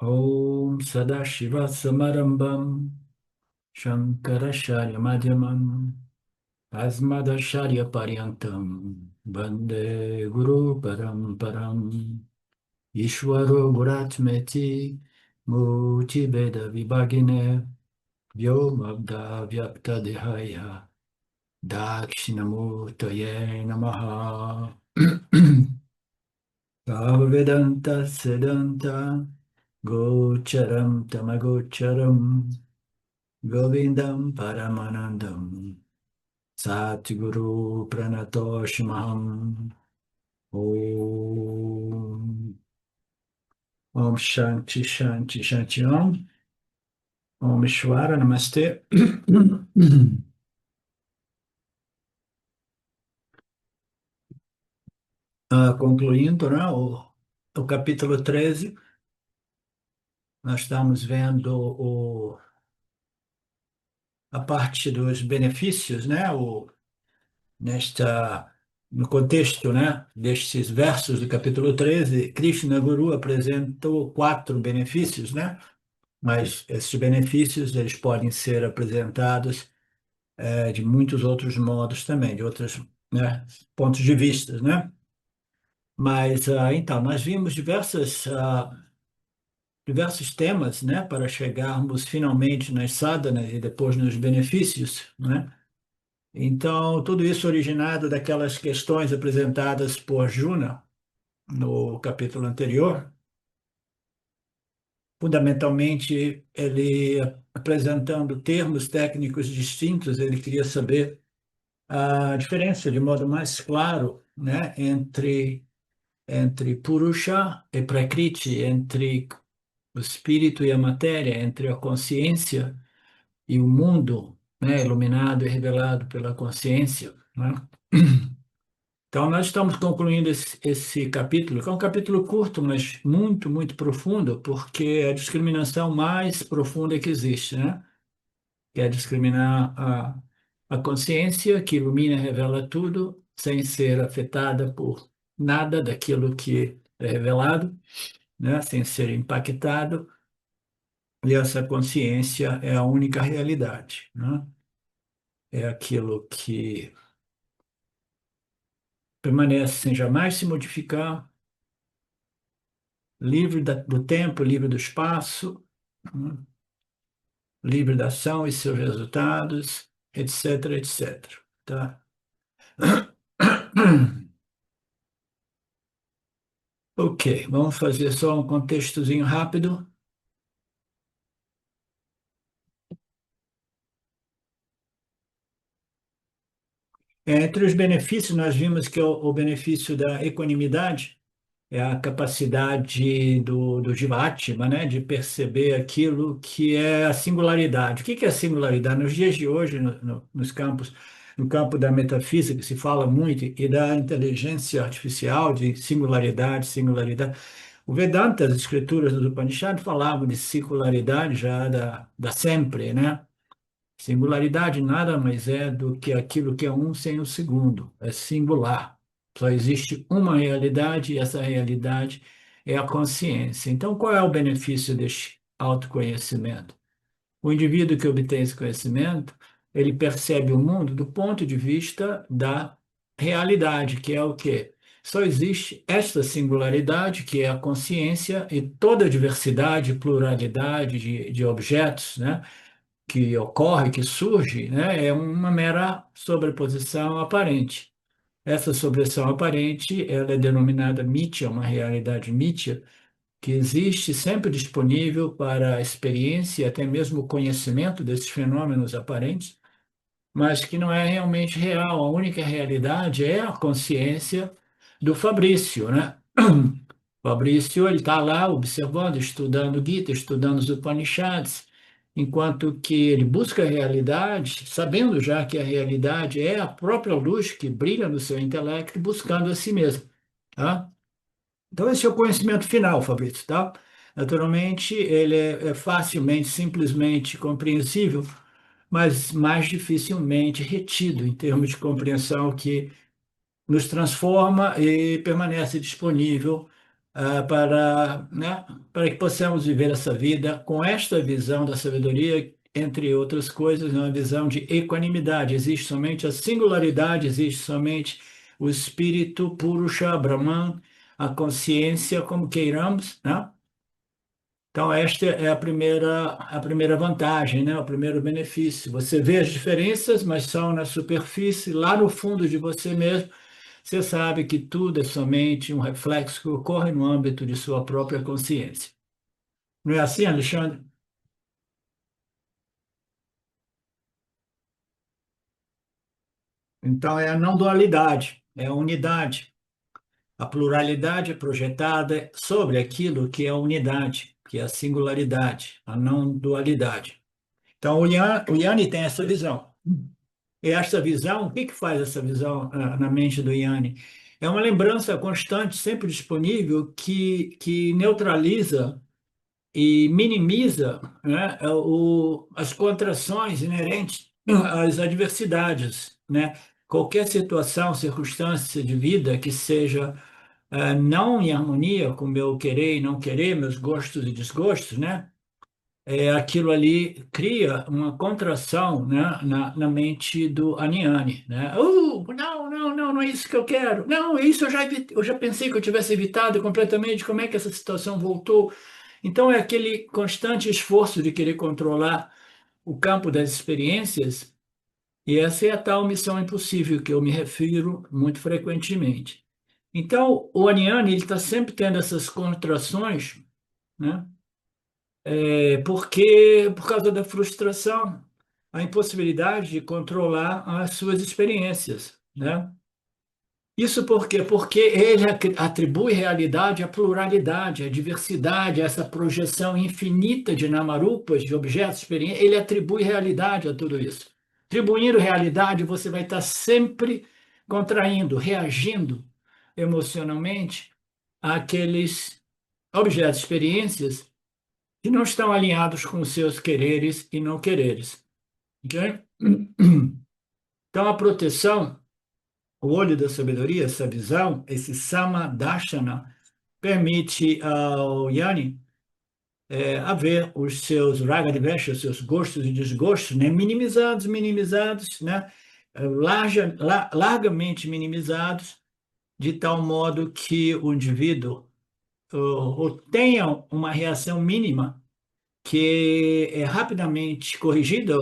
Om Sadashiva Samarambam Shankaracharya Madhyamam Asmadacharya Paryantam Vande Guru Paramparam Ishwaro Guratmeti Murti Veda Vibhagine Vyomabda Vyakta Dehaya Dakshinamurtaye Namaha Vedanta Siddhanta Gocharam Tamagocharam Govindam Paramanandam Satguru Pranatoshmaham Om Om Shanti Shanti Shanti Om Ishwara Namaste. Concluindo, né, o capítulo 13, nós estamos vendo a parte dos benefícios, né, no contexto, né, destes versos do capítulo 13, Krishna Guru apresentou quatro benefícios, né, mas esses benefícios eles podem ser apresentados de muitos outros modos também, de outros, né, pontos de vista, né? Mas então nós vimos diversos temas, né, para chegarmos finalmente nas sadhanas e depois nos benefícios, né? Então, tudo isso originado daquelas questões apresentadas por Juna no capítulo anterior. Fundamentalmente, ele apresentando termos técnicos distintos, ele queria saber a diferença de modo mais claro, né, entre Purusha e Prakriti, entre o espírito e a matéria, entre a consciência e o mundo, né, iluminado e revelado pela consciência, né? Então, nós estamos concluindo esse capítulo, que é um capítulo curto, mas muito, muito profundo, porque é a discriminação mais profunda que existe, né? Que é discriminar a consciência que ilumina e revela tudo, sem ser afetada por nada daquilo que é revelado, né? Sem ser impactado, e essa consciência é a única realidade, né? É aquilo que permanece sem jamais se modificar, livre do tempo, livre do espaço, né? Livre da ação e seus resultados, etc, etc. Tá? Ok, vamos fazer só um contextozinho rápido. Entre os benefícios, nós vimos que o benefício da equanimidade é a capacidade do Jivatma, né, de perceber aquilo que é a singularidade. O que que é a singularidade? Nos dias de hoje, nos campos, no campo da metafísica, se fala muito, e da inteligência artificial, de singularidade, singularidade. O Vedanta, as escrituras do Upanishad, falavam de singularidade já da sempre, né? Singularidade nada mais é do que aquilo que é um sem o segundo, é singular. Só existe uma realidade e essa realidade é a consciência. Então, qual é o benefício deste autoconhecimento? O indivíduo que obtém esse conhecimento, ele percebe o mundo do ponto de vista da realidade, que é o quê? Só existe esta singularidade, que é a consciência, e toda a diversidade, pluralidade de objetos, né? Que ocorre, que surge, né, é uma mera sobreposição aparente. Essa sobreposição aparente, ela é denominada mítia, uma realidade mítia, que existe sempre disponível para a experiência e até mesmo o conhecimento desses fenômenos aparentes, mas que não é realmente real. A única realidade é a consciência do Fabrício, né? Fabrício, ele está lá observando, estudando Gita, estudando os Upanishads, enquanto que ele busca a realidade, sabendo já que a realidade é a própria luz que brilha no seu intelecto, buscando a si mesmo, tá? Então, esse é o conhecimento final, Fabrício, tá? Naturalmente, ele é facilmente, simplesmente compreensível, mas mais dificilmente retido em termos de compreensão que nos transforma e permanece disponível para, né, para que possamos viver essa vida com esta visão da sabedoria, entre outras coisas, uma visão de equanimidade. Existe somente a singularidade, existe somente o espírito Purusha Brahman, a consciência, como queiramos, né? Então, esta é a primeira vantagem, né? O primeiro benefício. Você vê as diferenças, mas são na superfície, lá no fundo de você mesmo. Você sabe que tudo é somente um reflexo que ocorre no âmbito de sua própria consciência. Não é assim, Alexandre? Então, é a não dualidade, é a unidade. A pluralidade é projetada sobre aquilo que é a unidade, que é a singularidade, a não dualidade. Então, o Yanni tem essa visão. E esta visão, o que que faz essa visão na mente do Yanni? É uma lembrança constante, sempre disponível, que neutraliza e minimiza, né, as contrações inerentes às adversidades, né? Qualquer situação, circunstância de vida que seja não em harmonia com o meu querer e não querer, meus gostos e desgostos, né? Aquilo ali cria uma contração, né, na mente do Aniane, né? Não, não, não, não é isso que eu quero. Não, isso eu já pensei que eu tivesse evitado completamente. Como é que essa situação voltou? Então é aquele constante esforço de querer controlar o campo das experiências, e essa é a tal missão impossível que eu me refiro muito frequentemente. Então, o Aniane, ele está sempre tendo essas contrações, né? Porque por causa da frustração, a impossibilidade de controlar as suas experiências, né? Isso por quê? Porque ele atribui realidade à pluralidade, à diversidade, a essa projeção infinita de namarupas, de objetos, experiências. Ele atribui realidade a tudo isso. Atribuindo realidade, você vai estar sempre contraindo, reagindo emocionalmente àqueles objetos, experiências que não estão alinhados com os seus quereres e não quereres. Ok? Então, a proteção, o olho da sabedoria, essa visão, esse Samadashana, permite ao Yanni haver os seus ragadvesha, os seus gostos e desgostos, né, minimizados, né, largamente minimizados, de tal modo que o indivíduo tenha uma reação mínima que é rapidamente corrigida.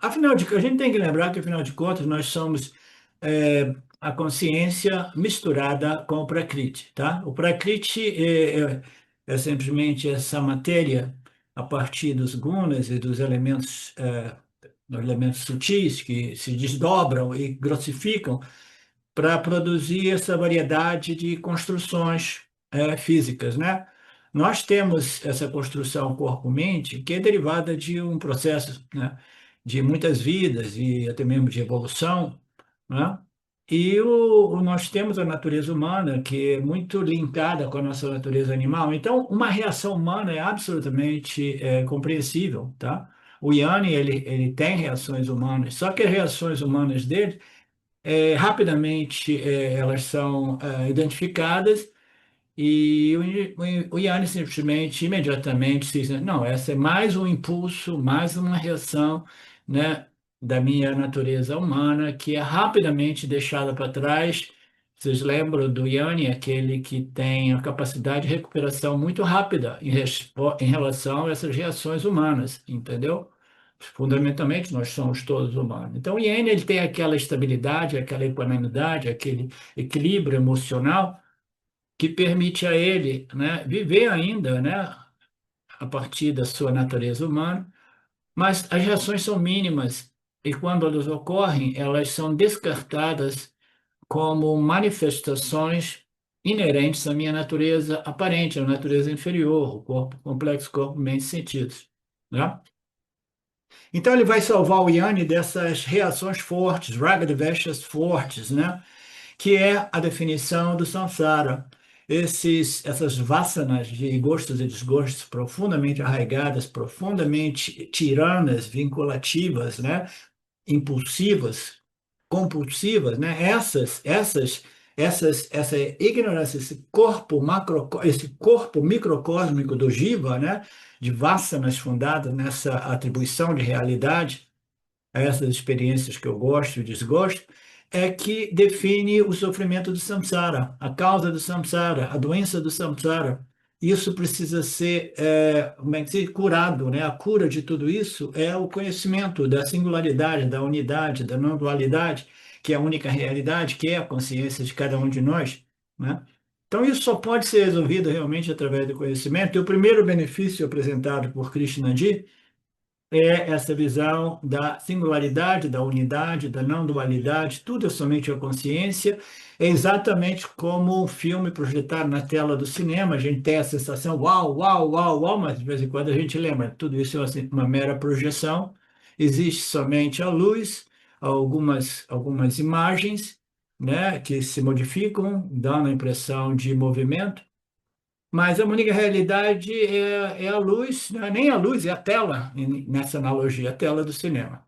Afinal a gente tem que lembrar que, afinal de contas, nós somos a consciência misturada com o Prakriti, tá? O Prakriti é simplesmente essa matéria a partir dos gunas e dos elementos sutis que se desdobram e grossificam para produzir essa variedade de construções físicas, né? Nós temos essa construção corpo-mente que é derivada de um processo, né, de muitas vidas e até mesmo de evolução, né? E nós temos a natureza humana que é muito linkada com a nossa natureza animal. Então, uma reação humana é absolutamente compreensível, tá? O Yanni, ele tem reações humanas, só que as reações humanas dele rapidamente elas são identificadas e o Yannis simplesmente, imediatamente, diz, não, essa é mais um impulso, mais uma reação, né, da minha natureza humana que é rapidamente deixada para trás. Vocês lembram do Yanni, aquele que tem a capacidade de recuperação muito rápida em relação a essas reações humanas, entendeu? Fundamentalmente, nós somos todos humanos. Então, o Iene, ele tem aquela estabilidade, aquela equanimidade, aquele equilíbrio emocional que permite a ele, né, viver ainda, né, a partir da sua natureza humana, mas as reações são mínimas e quando elas ocorrem, elas são descartadas como manifestações inerentes à minha natureza aparente, à natureza inferior, o corpo complexo, corpo, mente e sentidos, né? Então ele vai salvar o Yanni dessas reações fortes, ragadveshas fortes, né? Que é a definição do samsara. Essas vassanas de gostos e desgostos profundamente arraigadas, profundamente tiranas, vinculativas, né? Impulsivas, compulsivas, né? Essas essa ignorância, esse corpo microcósmico do Jiva, né, de Vasanas fundadas nessa atribuição de realidade a essas experiências que eu gosto e desgosto, é que define o sofrimento do samsara, a causa do samsara, a doença do samsara. Isso precisa ser, como é que se diz? Curado, né? A cura de tudo isso é o conhecimento da singularidade, da unidade, da não dualidade, que é a única realidade, que é a consciência de cada um de nós, né? Então, isso só pode ser resolvido realmente através do conhecimento. E o primeiro benefício apresentado por Krishnadi é essa visão da singularidade, da unidade, da não dualidade, tudo é somente a consciência. É exatamente como um filme projetado na tela do cinema, a gente tem a sensação, uau, uau, uau, uau, mas de vez em quando a gente lembra, tudo isso é uma mera projeção, existe somente a luz, algumas imagens, né, que se modificam, dando a impressão de movimento, mas a única realidade é a luz, não é nem a luz, é a tela, nessa analogia, a tela do cinema.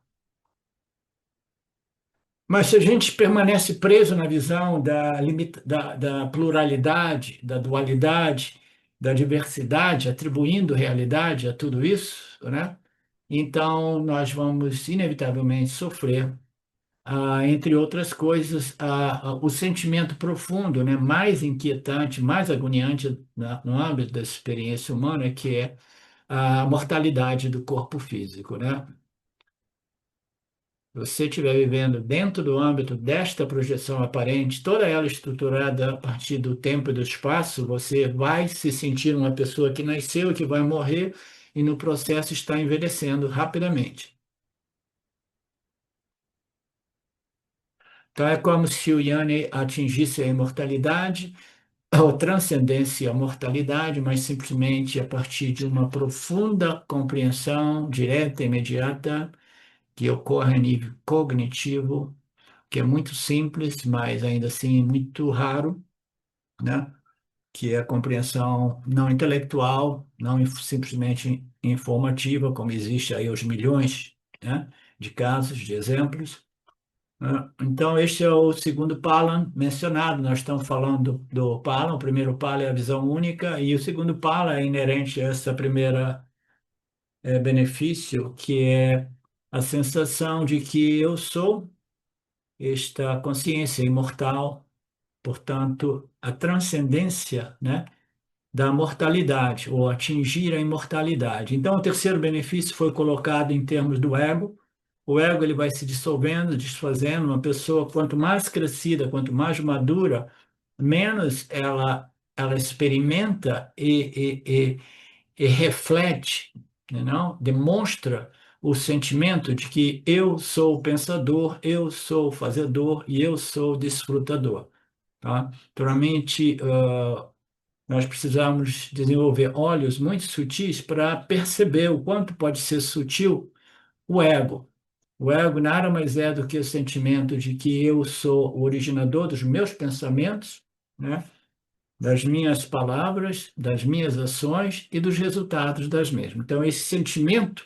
Mas se a gente permanece preso na visão da pluralidade, da dualidade, da diversidade, atribuindo realidade a tudo isso, né? Então nós vamos inevitavelmente sofrer, entre outras coisas, o sentimento profundo, né, mais inquietante, mais agoniante no âmbito da experiência humana, que é a mortalidade do corpo físico, né? Se você estiver vivendo dentro do âmbito desta projeção aparente, toda ela estruturada a partir do tempo e do espaço, você vai se sentir uma pessoa que nasceu, que vai morrer e no processo está envelhecendo rapidamente. Então é como se o Yanni atingisse a imortalidade, ou transcendência à mortalidade, mas simplesmente a partir de uma profunda compreensão direta e imediata que ocorre a nível cognitivo, que é muito simples, mas ainda assim muito raro, né? Que é a compreensão não intelectual, não simplesmente informativa, como existe aí os milhões, né, de casos, de exemplos, né? Então, este é o segundo Palan mencionado. Nós estamos falando do Palan. O primeiro Palan é a visão única, e o segundo Palan é inerente a essa primeira benefício, que é a sensação de que eu sou esta consciência imortal, portanto, a transcendência, né, da mortalidade, ou atingir a imortalidade. Então, o terceiro benefício foi colocado em termos do ego. O ego ele vai se dissolvendo, desfazendo. Uma pessoa, quanto mais crescida, quanto mais madura, menos ela experimenta e reflete, né, não? Demonstra o sentimento de que eu sou o pensador, eu sou o fazedor e eu sou o desfrutador. Tá? Naturalmente, nós precisamos desenvolver olhos muito sutis para perceber o quanto pode ser sutil o ego. O ego nada mais é do que o sentimento de que eu sou o originador dos meus pensamentos, né? Das minhas palavras, das minhas ações e dos resultados das mesmas. Então, esse sentimento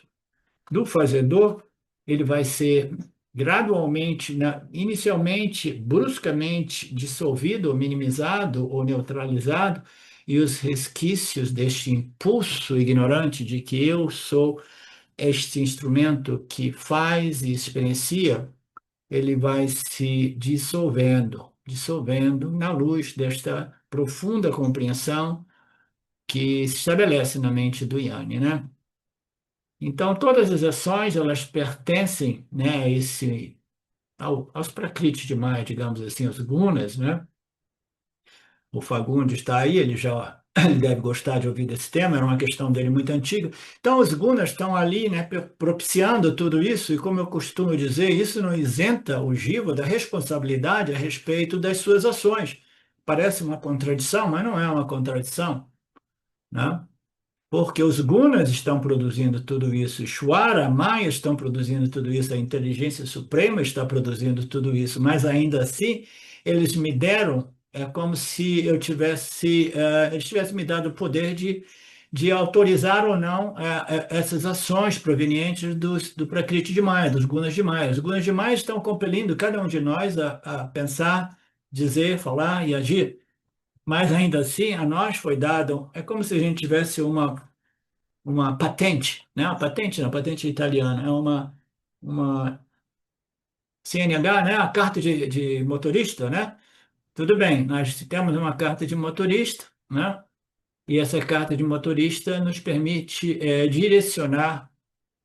do fazedor, ele vai ser gradualmente, inicialmente, bruscamente dissolvido, ou minimizado ou neutralizado, e os resquícios deste impulso ignorante de que eu sou este instrumento que faz e experiencia, ele vai se dissolvendo, dissolvendo na luz desta profunda compreensão que se estabelece na mente do Yanni, né? Então, todas as ações, elas pertencem, né, aos Prakriti de Maya, digamos assim, aos gunas, né? O Fagundes está aí, ele já ele deve gostar de ouvir desse tema, era uma questão dele muito antiga. Então, os gunas estão ali, né, propiciando tudo isso, e como eu costumo dizer, isso não isenta o jiva da responsabilidade a respeito das suas ações. Parece uma contradição, mas não é uma contradição, né? Porque os gunas estão produzindo tudo isso, Shwara, Maya estão produzindo tudo isso, a inteligência suprema está produzindo tudo isso, mas ainda assim eles me deram, é como se eles tivessem me dado o poder de autorizar ou não essas ações provenientes do Prakriti de Maya, dos gunas de Maya. Os gunas de Maya estão compelindo cada um de nós a pensar dizer, falar e agir. Mas ainda assim, a nós foi dado, é como se a gente tivesse uma patente, né? A patente, não, patente italiana, é uma CNH, né? A carta de motorista, né? Tudo bem, nós temos uma carta de motorista, né? E essa carta de motorista nos permite direcionar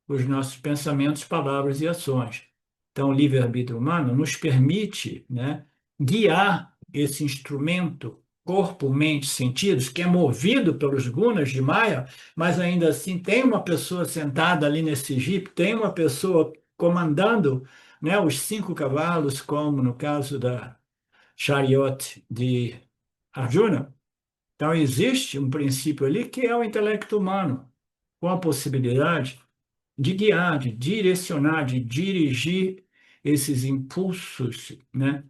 os nossos pensamentos, palavras e ações. Então, o livre-arbítrio humano nos permite, né, guiar esse instrumento corpo, mente, sentidos, que é movido pelos gunas de Maya, mas ainda assim tem uma pessoa sentada ali nesse jipe, tem uma pessoa comandando, né, os 5 cavalos, como no caso da Chariot de Arjuna. Então, existe um princípio ali que é o intelecto humano, com a possibilidade de guiar, de direcionar, de dirigir esses impulsos, né,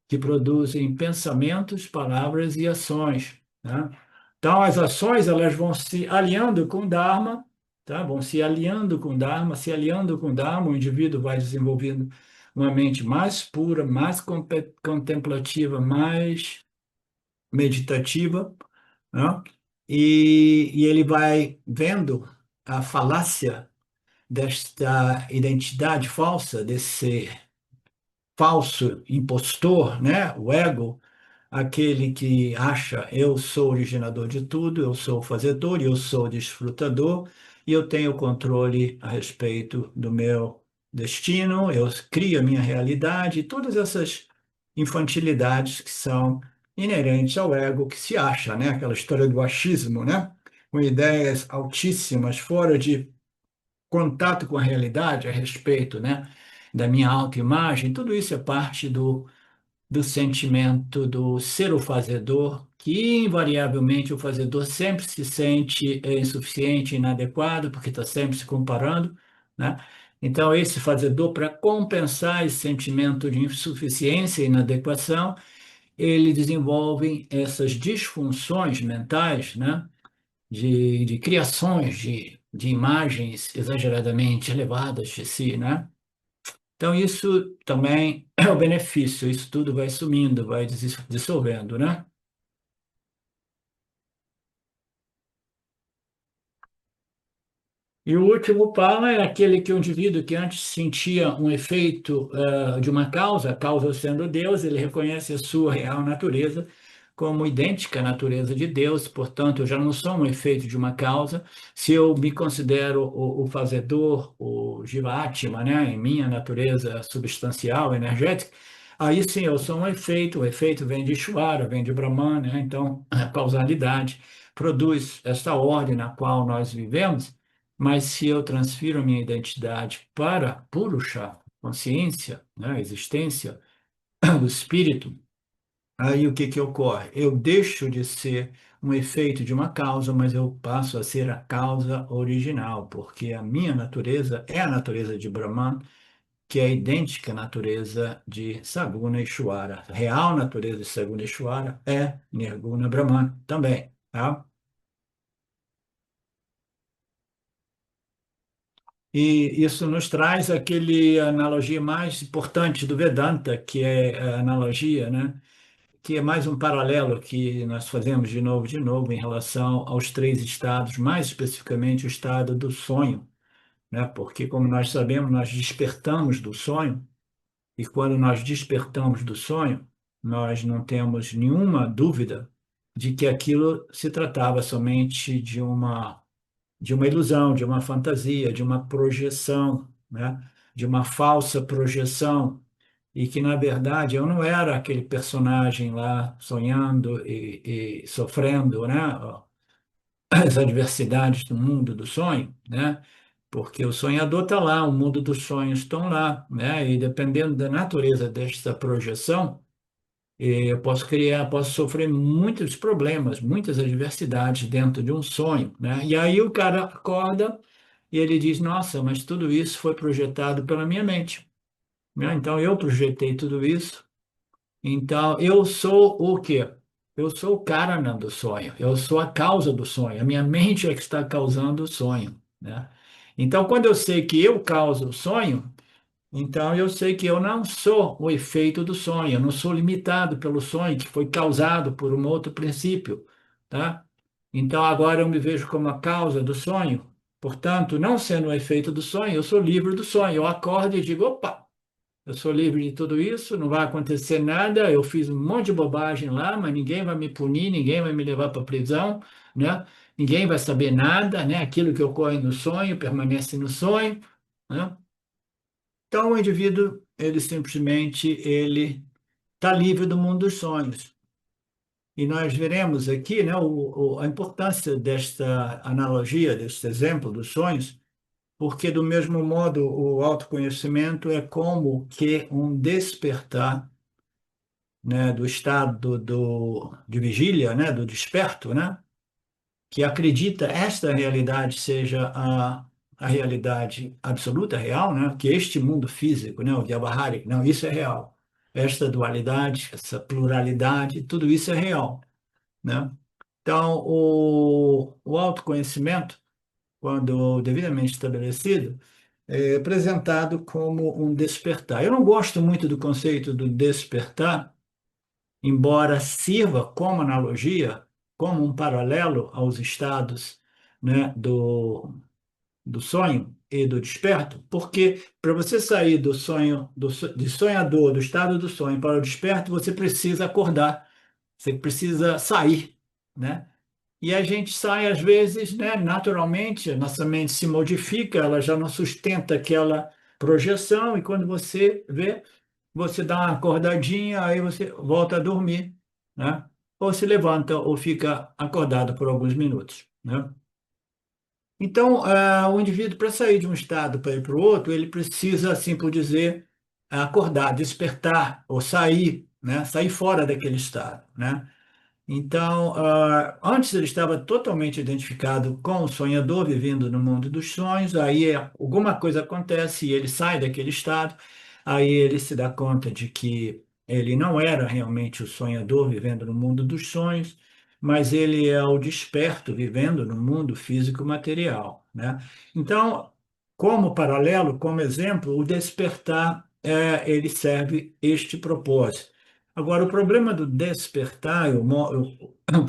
que produzem pensamentos, palavras e ações, né? Então, as ações elas vão se alinhando com o Dharma, tá? Vão se alinhando com o Dharma, se alinhando com o Dharma, o indivíduo vai desenvolvendo uma mente mais pura, mais contemplativa, mais meditativa, né? E ele vai vendo a falácia desta identidade falsa, desse falso impostor, né? O ego, aquele que acha eu sou originador de tudo, eu sou o fazedor, eu sou o desfrutador e eu tenho controle a respeito do meu destino, eu crio a minha realidade, todas essas infantilidades que são inerentes ao ego que se acha, né? Aquela história do achismo, né? Com ideias altíssimas, fora de contato com a realidade a respeito, né, da minha autoimagem, tudo isso é parte do sentimento do ser o fazedor, que invariavelmente o fazedor sempre se sente insuficiente, inadequado, porque está sempre se comparando, né? Então, esse fazedor, para compensar esse sentimento de insuficiência e inadequação, ele desenvolve essas disfunções mentais, né? De criações de imagens exageradamente elevadas de si, né? Então, isso também é o benefício, isso tudo vai sumindo, vai dissolvendo, né? E o último pala é aquele que o indivíduo que antes sentia um efeito de uma causa, a causa sendo Deus, ele reconhece a sua real natureza como idêntica à natureza de Deus, portanto, eu já não sou um efeito de uma causa. Se eu me considero o fazedor, o Jivatma, né, em minha natureza substancial, energética, aí sim eu sou um efeito, o efeito vem de Ishvara, vem de Brahman, né, então a causalidade produz esta ordem na qual nós vivemos. Mas se eu transfiro minha identidade para Purusha, consciência, né, existência, o espírito, aí o que que ocorre? Eu deixo de ser um efeito de uma causa, mas eu passo a ser a causa original, porque a minha natureza é a natureza de Brahman, que é idêntica à natureza de Saguna Ishvara. A real natureza de Saguna Ishvara é Nirguna Brahman também, tá? E isso nos traz aquele analogia mais importante do Vedanta, que é a analogia, né? Que é mais um paralelo que nós fazemos de novo, em relação aos 3 estados, mais especificamente o estado do sonho, né? Porque, como nós sabemos, nós despertamos do sonho, e quando nós despertamos do sonho, nós não temos nenhuma dúvida de que aquilo se tratava somente de uma ilusão, de uma fantasia, de uma projeção, né? De uma falsa projeção, e que, na verdade, eu não era aquele personagem lá sonhando e sofrendo, né? As adversidades do mundo do sonho, né? Porque o sonhador está lá, o mundo dos sonhos estão lá, né? E dependendo da natureza desta projeção, eu posso criar, posso sofrer muitos problemas, muitas adversidades dentro de um sonho, né? E aí o cara acorda e ele diz: Nossa, mas tudo isso foi projetado pela minha mente, né? Então eu projetei tudo isso. Então eu sou o quê? Eu sou o cara do sonho. Eu sou a causa do sonho. A minha mente é que está causando o sonho, né? Então quando eu sei que eu causo o sonho Então, eu sei que eu não sou o efeito do sonho, eu não sou limitado pelo sonho que foi causado por um outro princípio, tá? Então, agora eu me vejo como a causa do sonho, portanto, não sendo o efeito do sonho, eu sou livre do sonho. Eu acordo e digo, opa, eu sou livre de tudo isso, não vai acontecer nada, eu fiz um monte de bobagem lá, mas ninguém vai me punir, ninguém vai me levar para prisão, né? Ninguém vai saber nada, né? Aquilo que ocorre no sonho permanece no sonho, né? Então, o indivíduo, ele simplesmente, ele está livre do mundo dos sonhos. E nós veremos aqui, né, a importância desta analogia, deste exemplo dos sonhos, porque, do mesmo modo, o autoconhecimento é como que um despertar, né, do estado de vigília, né, do desperto, né, que acredita esta realidade seja a realidade absoluta, real, né? Que este mundo físico, né? O Vyavaharic, não, isso é real. Esta dualidade, essa pluralidade, tudo isso é real, né? Então, o autoconhecimento, quando devidamente estabelecido, é apresentado como um despertar. Eu não gosto muito do conceito do despertar, embora sirva como analogia, como um paralelo aos estados, né, do sonho e do desperto, porque para você sair do sonho, de sonhador, do estado do sonho para o desperto, você precisa acordar, você precisa sair, né? E a gente sai, às vezes, né, naturalmente, a nossa mente se modifica, ela já não sustenta aquela projeção, e quando você vê, você dá uma acordadinha, aí você volta a dormir, né? Ou se levanta ou fica acordado por alguns minutos, né? Então, o indivíduo, para sair de um estado para ir para o outro, ele precisa, assim por dizer, acordar, despertar, ou sair, né? Sair fora daquele estado, né? Então, antes ele estava totalmente identificado com o sonhador, vivendo no mundo dos sonhos. Aí alguma coisa acontece e ele sai daquele estado. Aí ele se dá conta de que ele não era realmente o sonhador vivendo no mundo dos sonhos, mas ele é o desperto vivendo no mundo físico material, né? Então, como paralelo, como exemplo, o despertar, ele serve este propósito. Agora, o problema do despertar,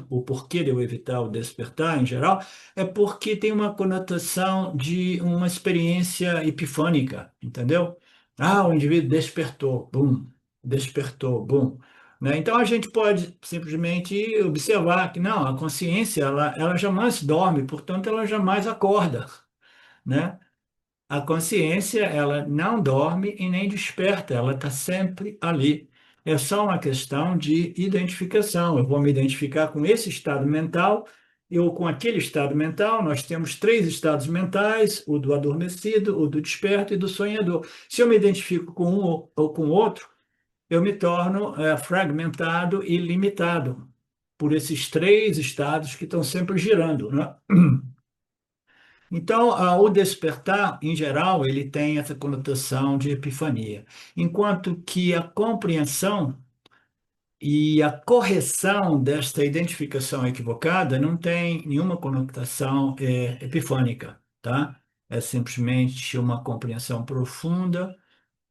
o porquê de eu evitar o despertar em geral, é porque tem uma conotação de uma experiência epifânica, entendeu? Ah, o indivíduo despertou, bum. Né? Então, a gente pode simplesmente observar que não, a consciência, ela jamais dorme, portanto, ela jamais acorda, né? A consciência, ela não dorme e nem desperta, ela está sempre ali. É só uma questão de identificação. Eu vou me identificar com esse estado mental, ou com aquele estado mental. Nós temos três estados mentais: o do adormecido, o do desperto e do sonhador. Se eu me identifico com um ou com o outro, eu me torno fragmentado e limitado por esses três estados que estão sempre girando, né? Então, o despertar, em geral, ele tem essa conotação de epifania, enquanto que a compreensão e a correção desta identificação equivocada não tem nenhuma conotação epifânica, tá? É simplesmente uma compreensão profunda,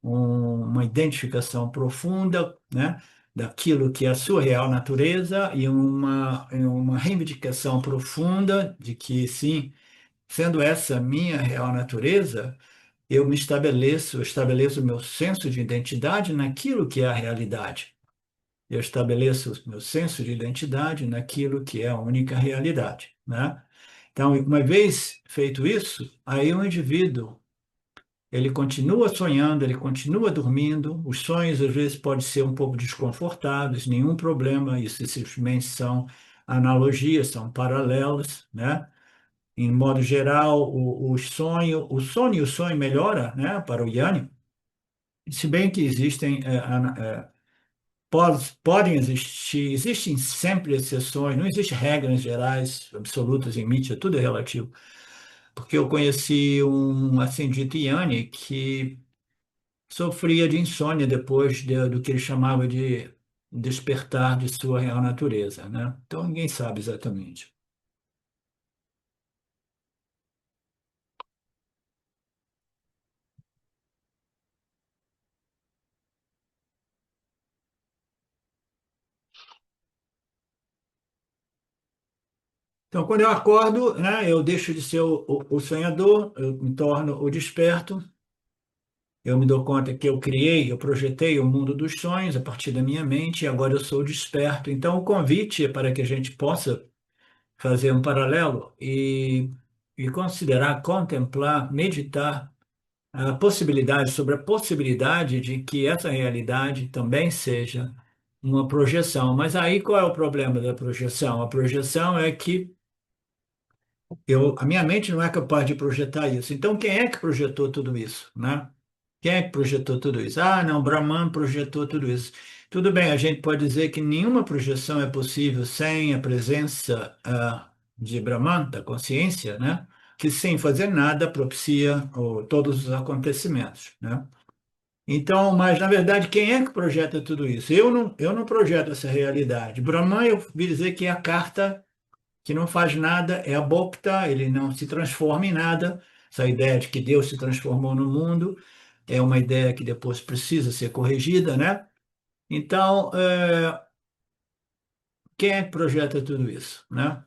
uma identificação profunda, né, daquilo que é a sua real natureza e uma reivindicação profunda de que, sim, sendo essa a minha real natureza, eu estabeleço o meu senso de identidade naquilo que é a realidade. Eu estabeleço o meu senso de identidade naquilo que é a única realidade, né? Então, uma vez feito isso, aí o indivíduo, ele continua sonhando, ele continua dormindo. Os sonhos, às vezes, podem ser um pouco desconfortáveis, nenhum problema, isso simplesmente são analogias, são paralelos, né? Em modo geral, o sono e o sonho melhora, né, para o Yanni, se bem que existem, podem existir, existem sempre exceções, não existem regras gerais absolutas em mídia, tudo é relativo. Porque eu conheci um ascendito Yanni que sofria de insônia depois do que ele chamava de despertar de sua real natureza, né? Então ninguém sabe exatamente. Então, quando eu acordo, né, eu deixo de ser o sonhador, eu me torno o desperto, eu me dou conta que eu criei, eu projetei o mundo dos sonhos a partir da minha mente, e agora eu sou o desperto. Então, o convite é para que a gente possa fazer um paralelo e considerar, contemplar, meditar a possibilidade, sobre a possibilidade de que essa realidade também seja uma projeção. Mas aí qual é o problema da projeção? A projeção é que a minha mente não é capaz de projetar isso. Então, quem é que projetou tudo isso, né? Quem é que projetou tudo isso? Ah, não, Brahman projetou tudo isso. Tudo bem, a gente pode dizer que nenhuma projeção é possível sem a presença de Brahman, da consciência, né? Que sem fazer nada propicia todos os acontecimentos, né? Então, mas na verdade, quem é que projeta tudo isso? Eu não projeto essa realidade. Brahman, eu vi dizer que é a carta que não faz nada, é abopta, ele não se transforma em nada. Essa ideia de que Deus se transformou no mundo é uma ideia que depois precisa ser corrigida, né? Então, quem é que projeta tudo isso, né?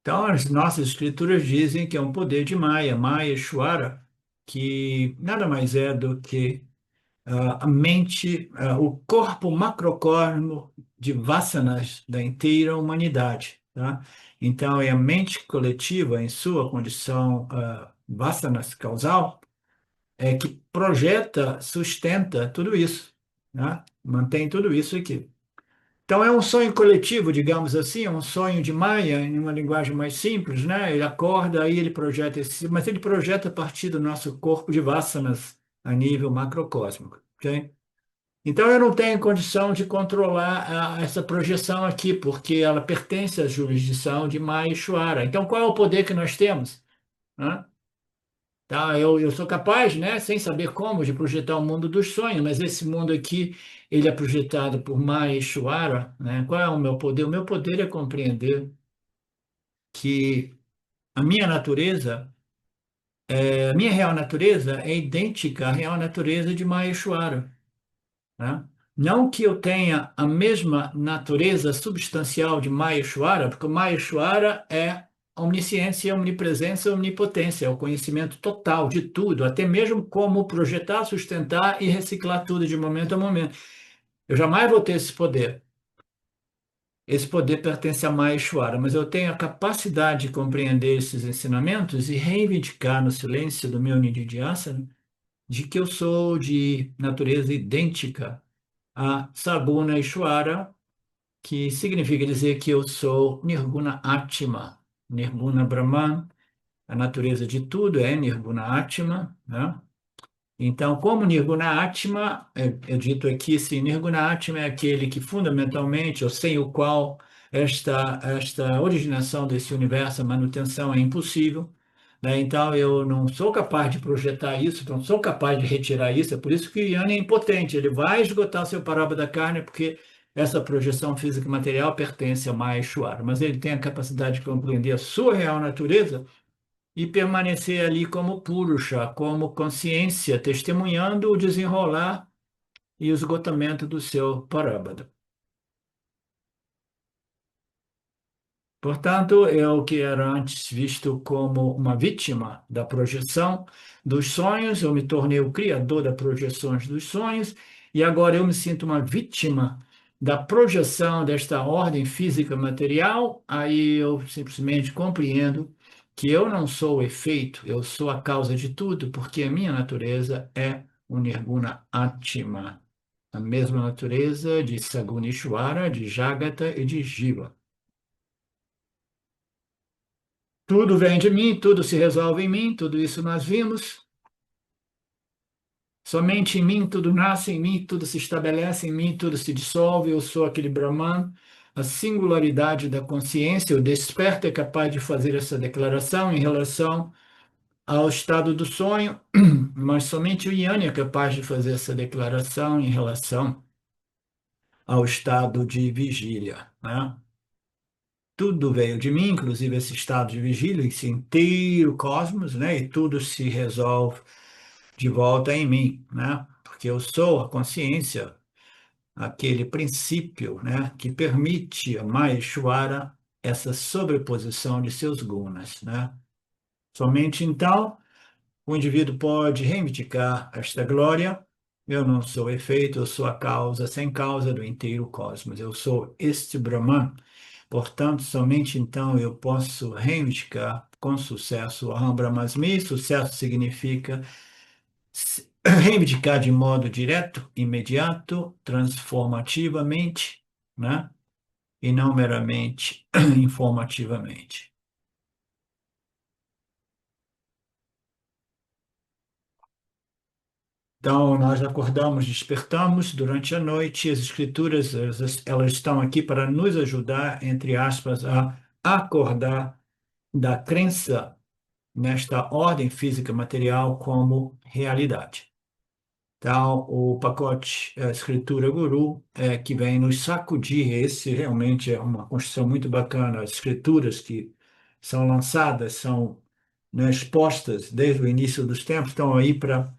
Então, as nossas escrituras dizem que é um poder de Maya, Maya Shwara, que nada mais é do que a mente, o corpo macrocosmo de vasanas da inteira humanidade, tá? Então, é a mente coletiva em sua condição vasanas causal que projeta, sustenta tudo isso, né? Mantém tudo isso aqui. Então, é um sonho coletivo, digamos assim, é um sonho de Maia, em uma linguagem mais simples, né? Ele acorda, aí ele projeta esse, mas ele projeta a partir do nosso corpo de vasanas a nível macrocósmico, ok? Então, eu não tenho condição de controlar essa projeção aqui, porque ela pertence à jurisdição de Maya e Shwara. Então, qual é o poder que nós temos, né? Tá, eu sou capaz, né, sem saber como, de projetar o mundo dos sonhos, mas esse mundo aqui, ele é projetado por Maya e Shwara, né? Qual é o meu poder? O meu poder é compreender que a minha natureza, a minha real natureza é idêntica à real natureza de Maya e Shwara, né? Não que eu tenha a mesma natureza substancial de Maheshwara, porque o Maheshwara é omnisciência, omnipresença, onipotência, é o conhecimento total de tudo, até mesmo como projetar, sustentar e reciclar tudo de momento a momento. Eu jamais vou ter esse poder. Esse poder pertence a Maheshwara, mas eu tenho a capacidade de compreender esses ensinamentos e reivindicar no silêncio do meu Nididhyasana de que eu sou de natureza idêntica a Saguna Ishwara, que significa dizer que eu sou Nirguna Atma, Nirguna Brahman, a natureza de tudo é Nirguna Atma, né? Então, como Nirguna Atma, é dito aqui, se Nirguna Atma é aquele que fundamentalmente, ou sem o qual esta originação desse universo, a manutenção é impossível, né? Então, eu não sou capaz de projetar isso, não sou capaz de retirar isso, é por isso que o Yann é impotente, ele vai esgotar seu parábola da carne, porque essa projeção física e material pertence a Maheshwara, mas ele tem a capacidade de compreender a sua real natureza e permanecer ali como Purusha, como consciência, testemunhando o desenrolar e o esgotamento do seu Parabada. Portanto, eu que era antes visto como uma vítima da projeção dos sonhos, eu me tornei o criador das projeções dos sonhos, e agora eu me sinto uma vítima da projeção desta ordem física material, aí eu simplesmente compreendo que eu não sou o efeito, eu sou a causa de tudo, porque a minha natureza é o Nirguna Atma, a mesma natureza de Sagunishwara, de Jagata e de Jiva. Tudo vem de mim, tudo se resolve em mim, tudo isso nós vimos. Somente em mim tudo nasce, em mim tudo se estabelece, em mim tudo se dissolve. Eu sou aquele Brahman, a singularidade da consciência. O desperto é capaz de fazer essa declaração em relação ao estado do sonho, mas somente o Yanni é capaz de fazer essa declaração em relação ao estado de vigília, né? Tudo veio de mim, inclusive esse estado de vigília, esse inteiro cosmos, né? E tudo se resolve de volta em mim, né? Porque eu sou a consciência, aquele princípio, né? Que permite a Maheshwara essa sobreposição de seus gunas, né? Somente então o indivíduo pode reivindicar esta glória. Eu não sou efeito, eu sou a causa sem causa do inteiro cosmos. Eu sou este Brahman. Portanto, somente então eu posso reivindicar com sucesso o Aham Brahmasmi. Sucesso significa reivindicar de modo direto, imediato, transformativamente, né? E não meramente informativamente. Então, nós acordamos, despertamos durante a noite, as escrituras, elas estão aqui para nos ajudar, entre aspas, a acordar da crença nesta ordem física material como realidade. Então, o pacote Escritura Guru que vem nos sacudir, esse realmente é uma construção muito bacana. As escrituras que são lançadas, são, né, expostas desde o início dos tempos, estão aí para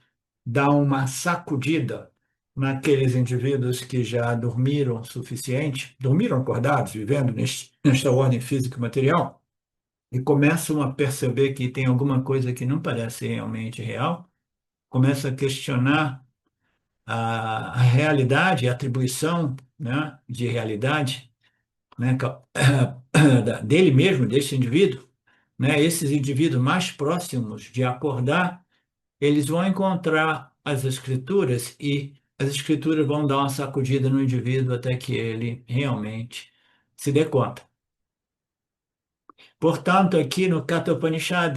dar uma sacudida naqueles indivíduos que já dormiram o suficiente, dormiram acordados, vivendo nesta ordem física e material, e começam a perceber que tem alguma coisa que não parece realmente real, começam a questionar a realidade, a atribuição, né, de realidade, né, dele mesmo, desse indivíduo, né, esses indivíduos mais próximos de acordar, eles vão encontrar as escrituras e as escrituras vão dar uma sacudida no indivíduo até que ele realmente se dê conta. Portanto, aqui no Katha Upanishad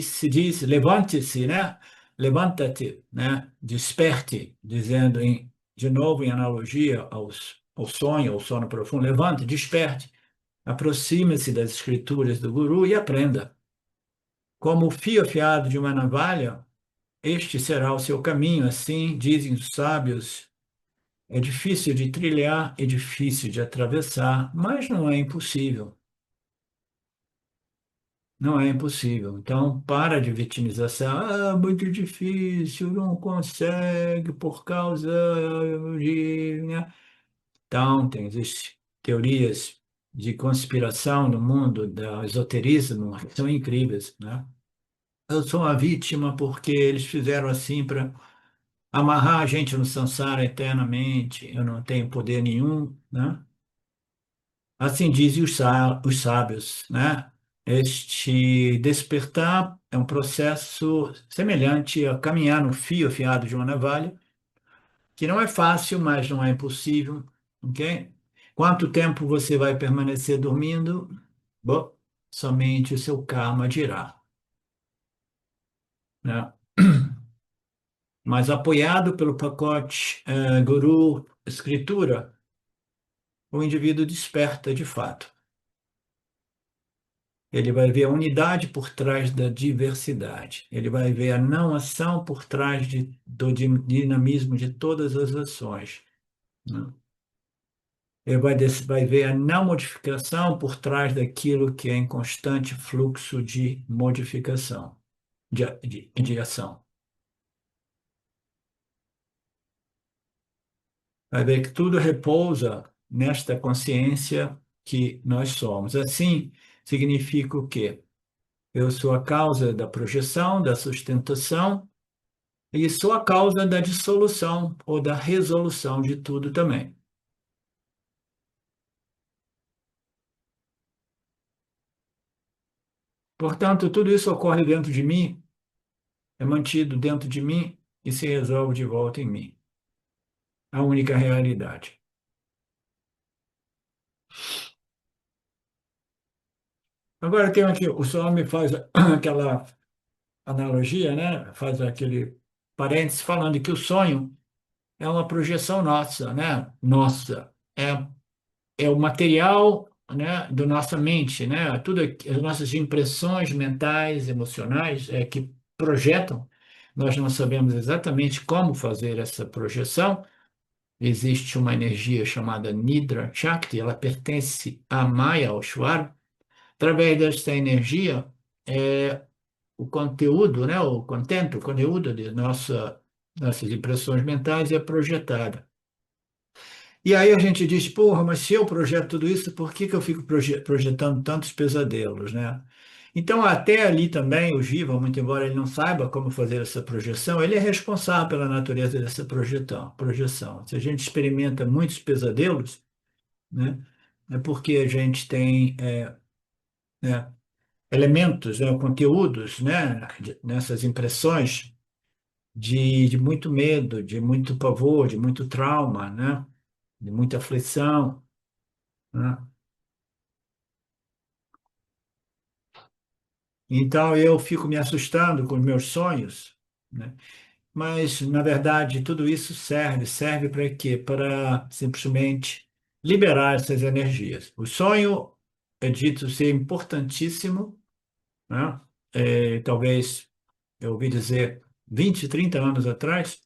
se diz levante-se, né? Levanta-te, né? Desperte, dizendo de novo em analogia ao sonho, ao sono profundo, levante, desperte, aproxime-se das escrituras do Guru e aprenda. Como o fio afiado de uma navalha, este será o seu caminho, assim dizem os sábios. É difícil de trilhar, é difícil de atravessar, mas não é impossível. Não é impossível. Então, para de vitimização. Ah, muito difícil, não consegue por causa de, né? Então, existem teorias de conspiração no mundo do esoterismo que são incríveis, né? Eu sou uma vítima porque eles fizeram assim para amarrar a gente no samsara eternamente. Eu não tenho poder nenhum, né? Assim dizem os sábios, né? Este despertar é um processo semelhante a caminhar no fio afiado de uma navalha, que não é fácil, mas não é impossível, ok? Quanto tempo você vai permanecer dormindo? Bom, somente o seu karma dirá, né? Mas apoiado pelo pacote Guru Escritura, o indivíduo desperta de fato. Ele vai ver a unidade por trás da diversidade. Ele vai ver a não ação por trás do dinamismo de todas as ações, né? Ele vai ver a não modificação por trás daquilo que é em constante fluxo de modificação, de ação. Vai ver que tudo repousa nesta consciência que nós somos. Assim, significa o quê? Eu sou a causa da projeção, da sustentação, e sou a causa da dissolução ou da resolução de tudo também. Portanto, tudo isso ocorre dentro de mim, é mantido dentro de mim e se resolve de volta em mim. A única realidade. Agora tem aqui, o Swami faz aquela analogia, né? Faz aquele parênteses falando que o sonho é uma projeção nossa, né? Nossa. É o material, né, da nossa mente, né? Tudo as nossas impressões mentais, emocionais, que projetam. Nós não sabemos exatamente como fazer essa projeção. Existe uma energia chamada Nidra Shakti, ela pertence a Maya, ao Shwar. Através desta energia, o conteúdo, né, o conteúdo de nossas impressões mentais é projetado. E aí a gente diz, porra, mas se eu projeto tudo isso, por que que eu fico projetando tantos pesadelos, né? Então, até ali também, o Giva, muito embora ele não saiba como fazer essa projeção, ele é responsável pela natureza dessa projeção. Se a gente experimenta muitos pesadelos, né, é porque a gente tem né, elementos, né, conteúdos, né, nessas impressões de muito medo, de muito pavor, de muito trauma, né, de muita aflição, né? Então eu fico me assustando com os meus sonhos, né? Mas na verdade tudo isso serve para quê? Para simplesmente liberar essas energias. O sonho é dito ser importantíssimo, né? Talvez eu ouvi dizer 20, 30 anos atrás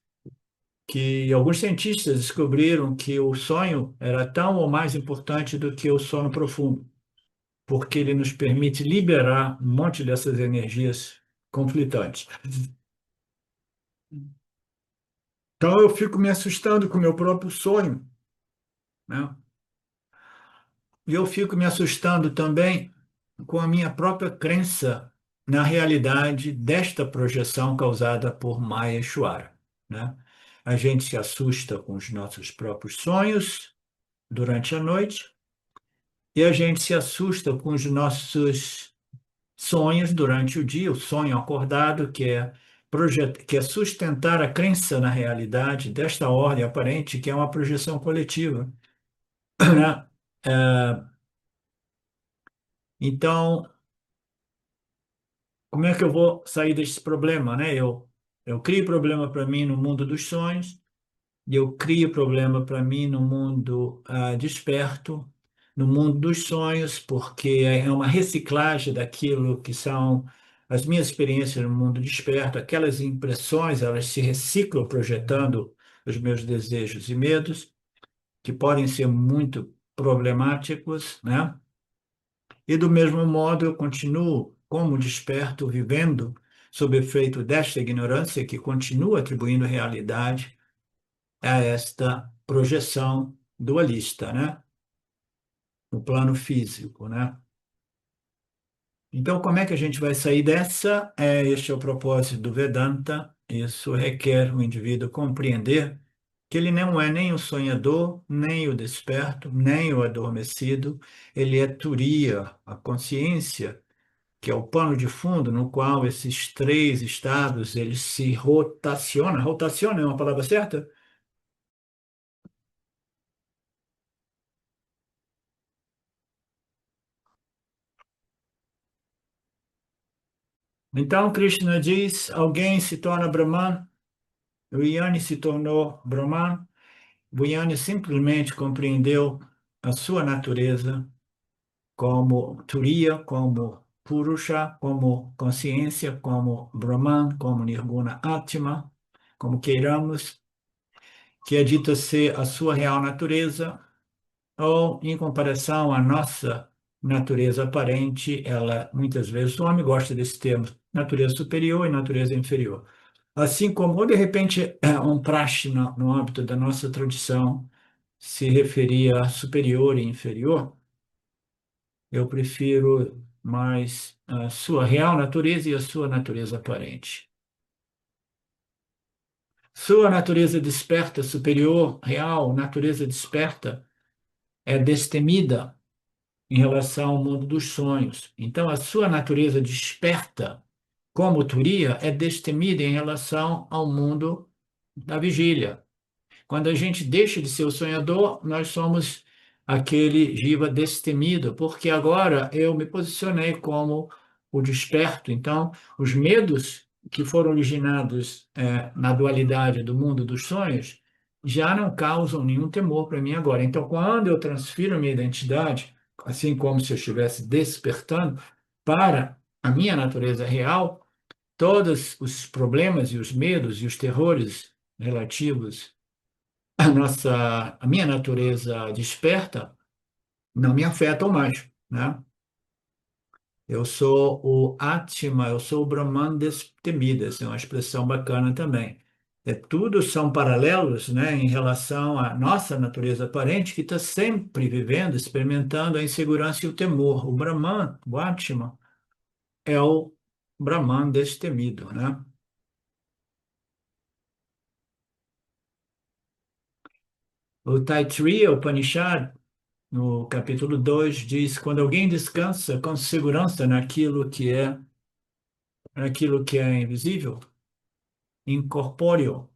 que alguns cientistas descobriram que o sonho era tão ou mais importante do que o sono profundo, porque ele nos permite liberar um monte dessas energias conflitantes. Então eu fico me assustando com o meu próprio sonho, né? E eu fico me assustando também com a minha própria crença na realidade desta projeção causada por Maya Shuara, né? A gente se assusta com os nossos próprios sonhos durante a noite e a gente se assusta com os nossos sonhos durante o dia, o sonho acordado, que é sustentar a crença na realidade desta ordem aparente, que é uma projeção coletiva, né? É, então, como é que eu vou sair desse problema, né? Eu crio problema para mim no mundo dos sonhos, e eu crio problema para mim no mundo desperto, no mundo dos sonhos, porque é uma reciclagem daquilo que são as minhas experiências no mundo desperto, aquelas impressões, elas se reciclam projetando os meus desejos e medos, que podem ser muito problemáticos, né? E do mesmo modo eu continuo como desperto, vivendo sob efeito desta ignorância que continua atribuindo realidade a esta projeção dualista, né? No plano físico, né? Então, como é que a gente vai sair dessa? Este é o propósito do Vedanta. Isso requer o indivíduo compreender que ele não é nem o sonhador, nem o desperto, nem o adormecido. Ele é Turiya, a consciência, que é o pano de fundo no qual esses três estados eles se rotacionam. Rotaciona é uma palavra certa? Então, Krishna diz: alguém se torna Brahman, o Yanni se tornou Brahman, o Yanni simplesmente compreendeu a sua natureza como Turiya, como Purusha, como consciência, como Brahman, como Nirguna Atma, como queiramos, que é dita ser a sua real natureza, ou em comparação à nossa natureza aparente, ela muitas vezes, o homem gosta desse termo, natureza superior e natureza inferior. Assim como, ou de repente, um praxe no âmbito da nossa tradição se referia a superior e inferior, eu prefiro mais a sua real natureza e a sua natureza aparente. Sua natureza desperta, superior, real, natureza desperta, é destemida em relação ao mundo dos sonhos. Então, a sua natureza desperta, como Turiya, é destemida em relação ao mundo da vigília. Quando a gente deixa de ser o sonhador, nós somos aquele Jiva destemido, porque agora eu me posicionei como o desperto. Então, os medos que foram originados na dualidade do mundo dos sonhos já não causam nenhum temor para mim agora. Então, quando eu transfiro a minha identidade, assim como se eu estivesse despertando para a minha natureza real, todos os problemas e os medos e os terrores relativos a minha natureza desperta não me afetam mais, né? Eu sou o Atma, eu sou o Brahman destemido, essa é uma expressão bacana também. Tudo são paralelos, né, em relação à nossa natureza aparente, que está sempre vivendo, experimentando a insegurança e o temor. O Brahman, o Atman, é o Brahman destemido, né? O Taittiriya Upanishad, no capítulo 2 diz: quando alguém descansa com segurança naquilo que é invisível, incorpóreo,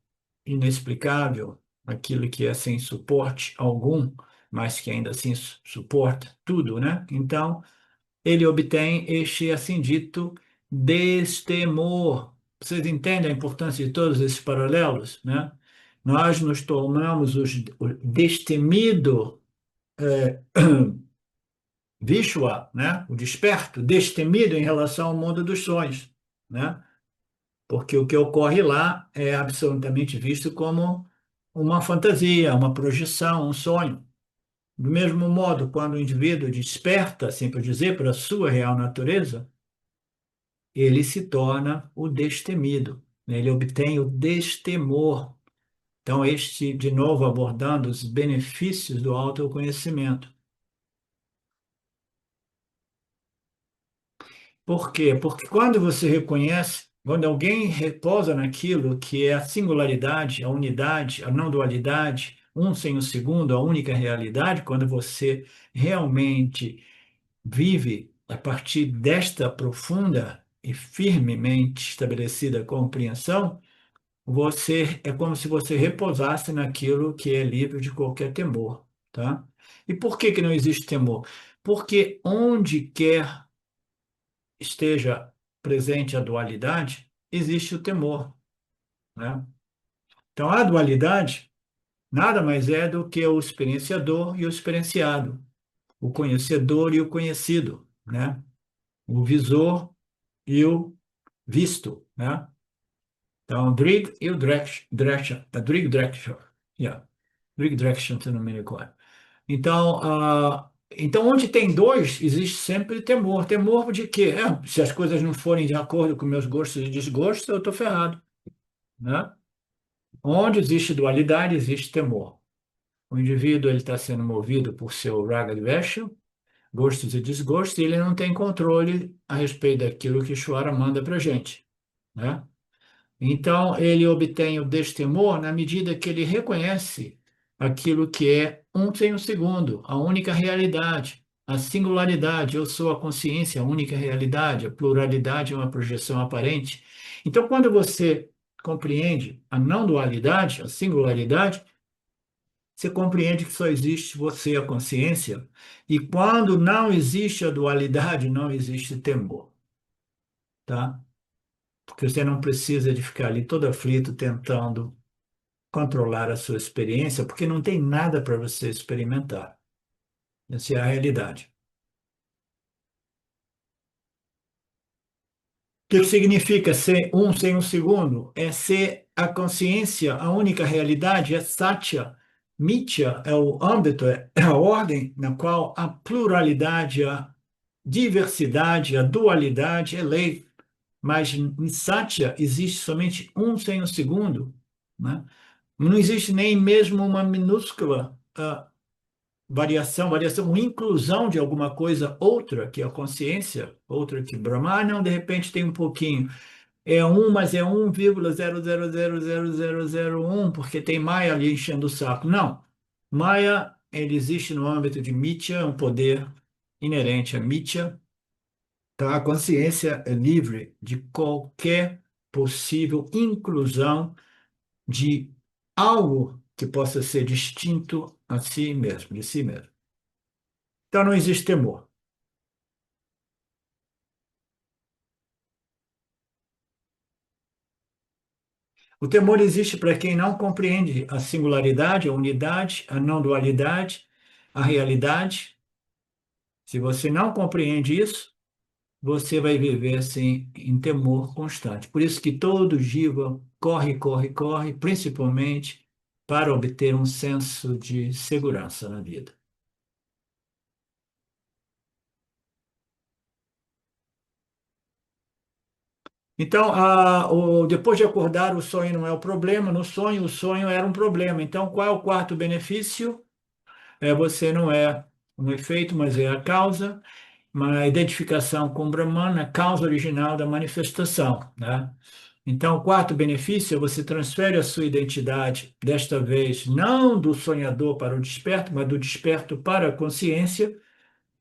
inexplicável, aquilo que é sem suporte algum, mas que ainda assim suporta tudo, né? Então, ele obtém este assim dito destemor. Vocês entendem a importância de todos esses paralelos, né? Nós nos tornamos o destemido Vishwa, né? O desperto, destemido em relação ao mundo dos sonhos, né? Porque o que ocorre lá é absolutamente visto como uma fantasia, uma projeção, um sonho. Do mesmo modo, quando o indivíduo desperta, assim por dizer, para a sua real natureza, ele se torna o destemido, né? Ele obtém o destemor. Então, este, de novo, abordando os benefícios do autoconhecimento. Por quê? Porque quando você reconhece, quando alguém repousa naquilo que é a singularidade, a unidade, a não dualidade, um sem o segundo, a única realidade, quando você realmente vive a partir desta profunda e firmemente estabelecida compreensão, você é como se você repousasse naquilo que é livre de qualquer temor, tá? E por que que não existe temor? Porque onde quer esteja presente a dualidade, existe o temor, né? Então, a dualidade nada mais é do que o experienciador e o experienciado, o conhecedor e o conhecido, né? O visor e o visto, né? Então, Drig e o Dreksha, a Drig Dreksha, yeah. Drig Dreksha, se não me recordo. Então, então, onde tem dois, existe sempre temor. Temor de quê? Se as coisas não forem de acordo com meus gostos e desgostos, eu estou ferrado, né? Onde existe dualidade, existe temor. O indivíduo ele está sendo movido por seu raga dvesha, gostos e desgostos, e ele não tem controle a respeito daquilo que Ishvara manda para gente, né? Então, ele obtém o destemor na medida que ele reconhece aquilo que é um sem o segundo, a única realidade, a singularidade. Eu sou a consciência, a única realidade, a pluralidade é uma projeção aparente. Então, quando você compreende a não dualidade, a singularidade, você compreende que só existe você, a consciência, e quando não existe a dualidade, não existe temor, tá? Porque você não precisa de ficar ali todo aflito tentando controlar a sua experiência, porque não tem nada para você experimentar. Essa é a realidade. O que significa ser um sem um segundo? É ser a consciência, a única realidade, é Satya. Mithya é o âmbito, é a ordem na qual a pluralidade, a diversidade, a dualidade é lei. Mas em Satya existe somente um sem o segundo, né? Não existe nem mesmo uma minúscula variação, uma inclusão de alguma coisa outra, que é a consciência, outra que Brahma. Não, de repente tem um pouquinho. É um, mas é 1,0000001, porque tem Maya ali enchendo o saco. Não. Maya, ele existe no âmbito de Mitya, um poder inerente a Mitya. Tá? A consciência é livre de qualquer possível inclusão de algo que possa ser distinto a si mesmo, de si mesmo. Então não existe temor. O temor existe para quem não compreende a singularidade, a unidade, a não dualidade, a realidade. Se você não compreende isso, você vai viver assim em temor constante. Por isso que todo jiva corre, corre, corre, principalmente para obter um senso de segurança na vida. Então, depois de acordar, o sonho não é o problema. No sonho, o sonho era um problema. Então, qual é o quarto benefício? Você não é um efeito, mas é a causa. Uma identificação com Brahman, a causa original da manifestação, né? Então, o quarto benefício é você transfere a sua identidade, desta vez, não do sonhador para o desperto, mas do desperto para a consciência.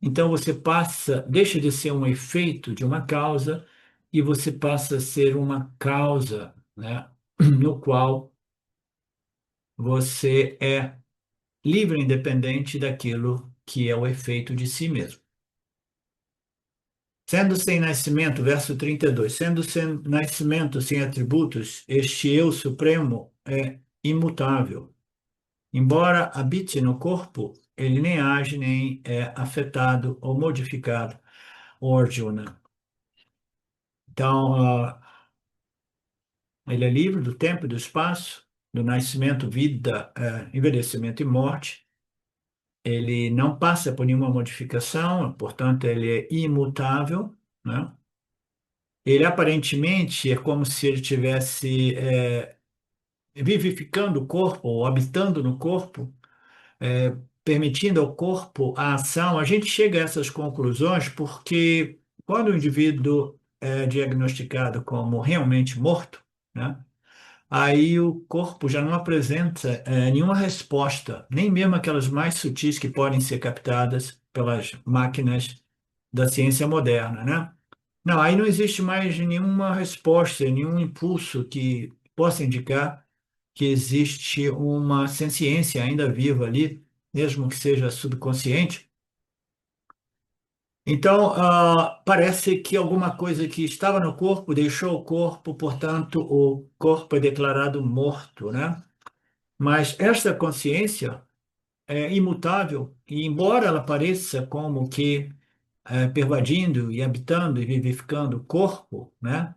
Então, você passa, deixa de ser um efeito de uma causa e você passa a ser uma causa, né? No qual você é livre e independente daquilo que é o efeito de si mesmo. Sendo sem nascimento, verso 32, sendo sem nascimento, sem atributos, este eu supremo é imutável. Embora habite no corpo, ele nem age, nem é afetado ou modificado, o Arjuna. Então, ele é livre do tempo e do espaço, do nascimento, vida, envelhecimento e morte. Ele não passa por nenhuma modificação, portanto, ele é imutável, né? Ele aparentemente é como se ele tivesse vivificando o corpo, ou habitando no corpo, permitindo ao corpo a ação. A gente chega a essas conclusões porque quando o indivíduo é diagnosticado como realmente morto, né, aí o corpo já não apresenta nenhuma resposta, nem mesmo aquelas mais sutis que podem ser captadas pelas máquinas da ciência moderna, né? Não, aí não existe mais nenhuma resposta, nenhum impulso que possa indicar que existe uma senciência ainda viva ali, mesmo que seja subconsciente. Então, parece que alguma coisa que estava no corpo deixou o corpo, portanto, o corpo é declarado morto, né? Mas esta consciência é imutável, e embora ela pareça como que pervadindo e habitando e vivificando o corpo, né?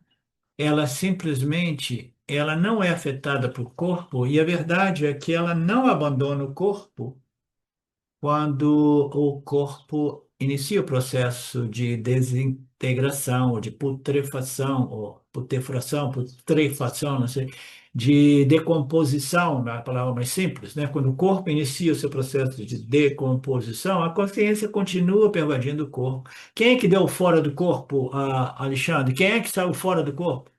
Ela simplesmente ela não é afetada por corpo, e a verdade é que ela não abandona o corpo quando o corpo inicia o processo de desintegração, ou de putrefação, ou putrefação, não sei, de decomposição, na palavra mais simples, né? Quando o corpo inicia o seu processo de decomposição, a consciência continua pervadindo o corpo. Quem é que deu fora do corpo, Alexandre? Quem é que saiu fora do corpo?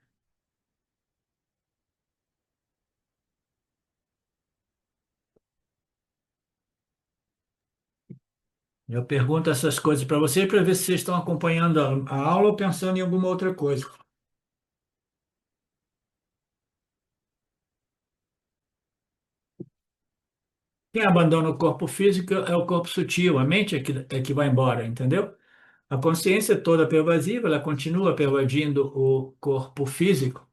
Eu pergunto essas coisas para vocês para ver se vocês estão acompanhando a aula ou pensando em alguma outra coisa. Quem abandona o corpo físico é o corpo sutil, a mente é que vai embora, entendeu? A consciência toda pervasiva, ela continua pervadindo o corpo físico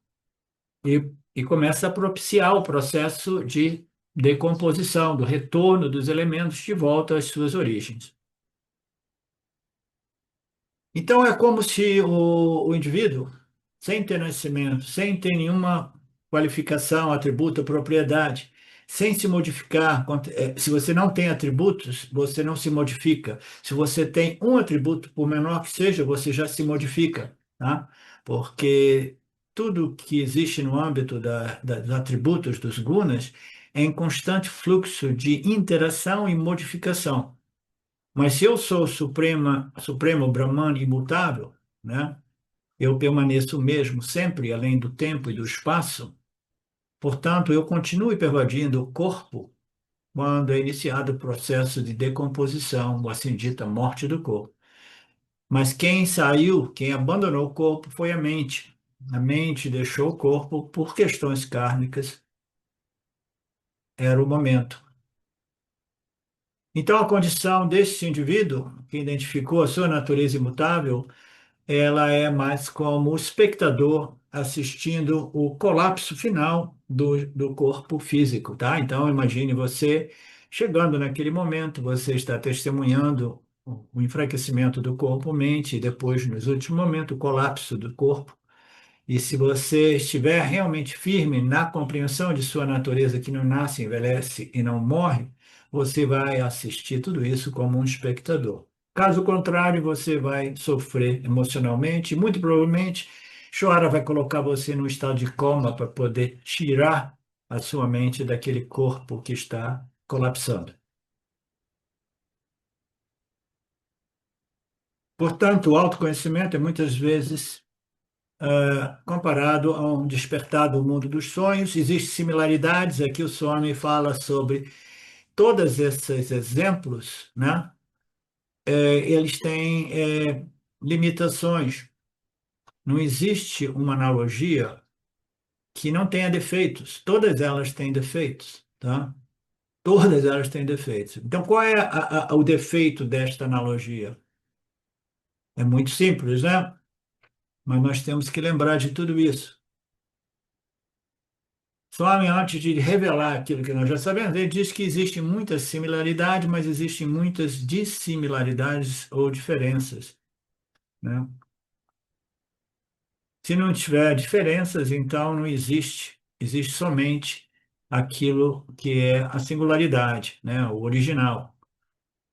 e começa a propiciar o processo de decomposição, do retorno dos elementos de volta às suas origens. Então, é como se o indivíduo, sem ter nascimento, sem ter nenhuma qualificação, atributo, propriedade, sem se modificar, se você não tem atributos, você não se modifica. Se você tem um atributo, por menor que seja, você já se modifica, tá? Porque tudo que existe no âmbito dos atributos, dos gunas, é em constante fluxo de interação e modificação. Mas se eu sou supremo Brahman imutável, né? Eu permaneço o mesmo sempre, além do tempo e do espaço. Portanto, eu continuo pervadindo o corpo quando é iniciado o processo de decomposição, ou assim dita morte do corpo. Mas quem saiu, quem abandonou o corpo foi a mente. A mente deixou o corpo por questões kármicas, era o momento. Então, a condição desse indivíduo, que identificou a sua natureza imutável, ela é mais como espectador assistindo o colapso final do corpo físico, tá? Então, imagine você chegando naquele momento, você está testemunhando o enfraquecimento do corpo-mente e depois, nos últimos momentos, o colapso do corpo. E se você estiver realmente firme na compreensão de sua natureza que não nasce, envelhece e não morre, você vai assistir tudo isso como um espectador. Caso contrário, você vai sofrer emocionalmente, e muito provavelmente Shwara vai colocar você num estado de coma para poder tirar a sua mente daquele corpo que está colapsando. Portanto, o autoconhecimento é muitas vezes comparado a um despertar do mundo dos sonhos. Existem similaridades. Aqui o Swami fala sobre todos esses exemplos, né? Eles têm limitações. Não existe uma analogia que não tenha defeitos. Todas elas têm defeitos, tá? Todas elas têm defeitos. Então, qual é o defeito desta analogia? É muito simples, né? Mas nós temos que lembrar de tudo isso. Swami, antes de revelar aquilo que nós já sabemos, ele diz que existem muitas similaridades, mas existem muitas dissimilaridades ou diferenças, né? Se não tiver diferenças, então não existe. Existe somente aquilo que é a singularidade, né? O original,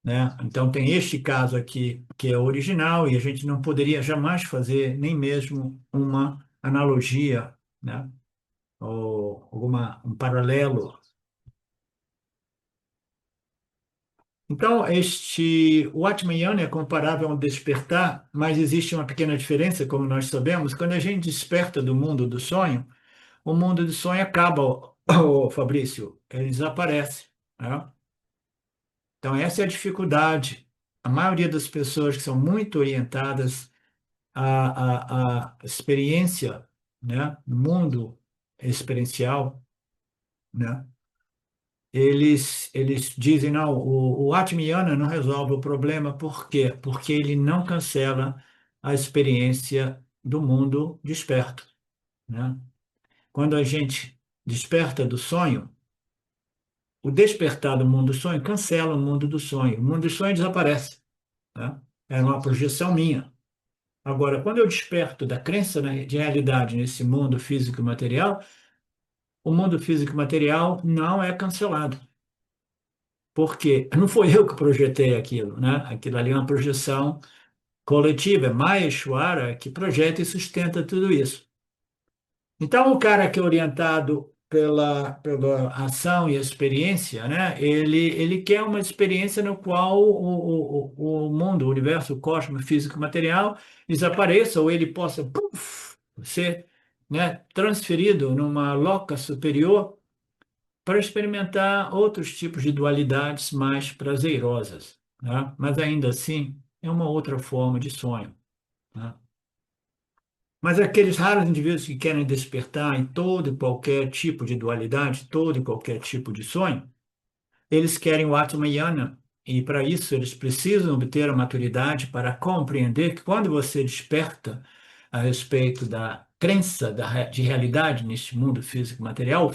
né? Então tem este caso aqui que é original e a gente não poderia jamais fazer nem mesmo uma analogia, né? Ou um paralelo. Então, o Atmayana é comparável ao despertar, mas existe uma pequena diferença, como nós sabemos. Quando a gente desperta do mundo do sonho, o mundo do sonho acaba, Fabrício, ele desaparece, né? Então, essa é a dificuldade. A maioria das pessoas que são muito orientadas à experiência, né, no mundo experiencial, né? Eles dizem, não, o Atmiyana não resolve o problema, por quê? Porque ele não cancela a experiência do mundo desperto, né? Quando a gente desperta do sonho, o despertar do mundo do sonho cancela o mundo do sonho. O mundo do sonho desaparece, né? É uma projeção minha. Agora, quando eu desperto da crença de realidade nesse mundo físico e material, o mundo físico e material não é cancelado. Porque não foi eu que projetei aquilo, né? Aquilo ali é uma projeção coletiva, é Maheshwara que projeta e sustenta tudo isso. Então, o cara que é orientado pela ação e experiência, né? Ele quer uma experiência no qual o mundo, o universo, o cosmos físico e material desapareça ou ele possa ser, né, transferido numa loca superior para experimentar outros tipos de dualidades mais prazerosas, né? Mas ainda assim é uma outra forma de sonho, né? Mas aqueles raros indivíduos que querem despertar em todo e qualquer tipo de dualidade, todo e qualquer tipo de sonho, eles querem o Atmayana, e para isso eles precisam obter a maturidade para compreender que quando você desperta a respeito da crença de realidade neste mundo físico material,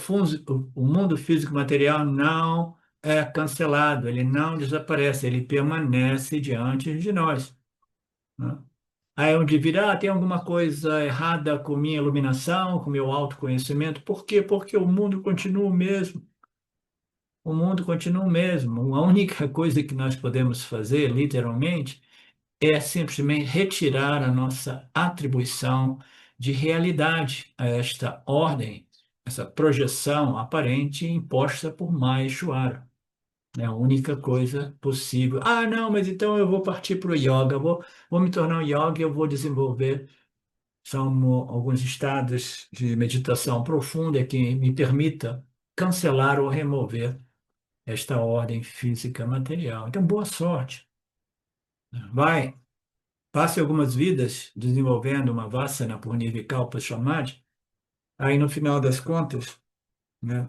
o mundo físico material não é cancelado, ele não desaparece, ele permanece diante de nós, né? Aí onde virá, tem alguma coisa errada com minha iluminação, com meu autoconhecimento. Por quê? Porque o mundo continua o mesmo. O mundo continua o mesmo. A única coisa que nós podemos fazer, literalmente, é simplesmente retirar a nossa atribuição de realidade a esta ordem, essa projeção aparente imposta por Maheshwara. É a única coisa possível. Ah, não, mas então eu vou partir para o yoga, vou me tornar um yoga, eu vou desenvolver. São alguns estados de meditação profunda que me permita cancelar ou remover esta ordem física material. Então, boa sorte. Vai, passe algumas vidas desenvolvendo uma vassana por Nirvikalpa Samadhi. Aí, no final das contas, né,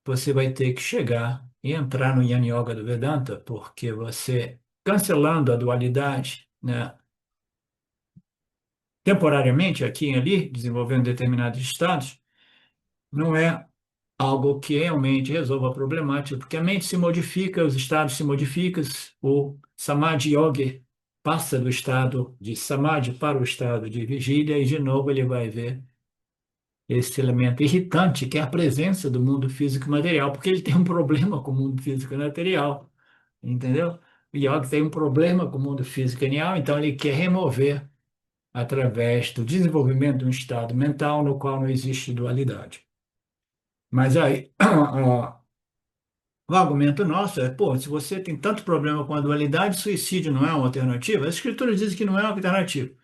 você vai ter que chegar e entrar no Jnana Yoga do Vedanta, porque você, cancelando a dualidade, né, temporariamente, aqui e ali, desenvolvendo determinados estados, não é algo que realmente resolva a problemática, porque a mente se modifica, os estados se modificam, o Samadhi Yogi passa do estado de Samadhi para o estado de vigília e de novo ele vai ver esse elemento irritante que é a presença do mundo físico e material, porque ele tem um problema com o mundo físico e material, entendeu? O Yogi tem um problema com o mundo físico e material, então ele quer remover através do desenvolvimento de um estado mental no qual não existe dualidade. Mas aí, o argumento nosso é, pô, se você tem tanto problema com a dualidade, suicídio não é uma alternativa? As escrituras dizem que não é uma alternativa,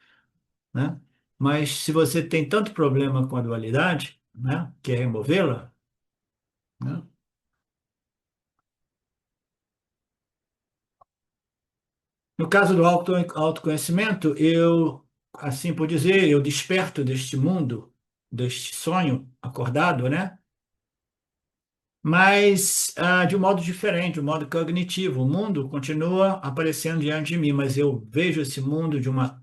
né? Mas se você tem tanto problema com a dualidade, né, quer removê-la, né? No caso do autoconhecimento, eu, assim por dizer, eu desperto deste mundo, deste sonho acordado, né? Mas de um modo diferente, de um modo cognitivo. O mundo continua aparecendo diante de mim, mas eu vejo esse mundo de uma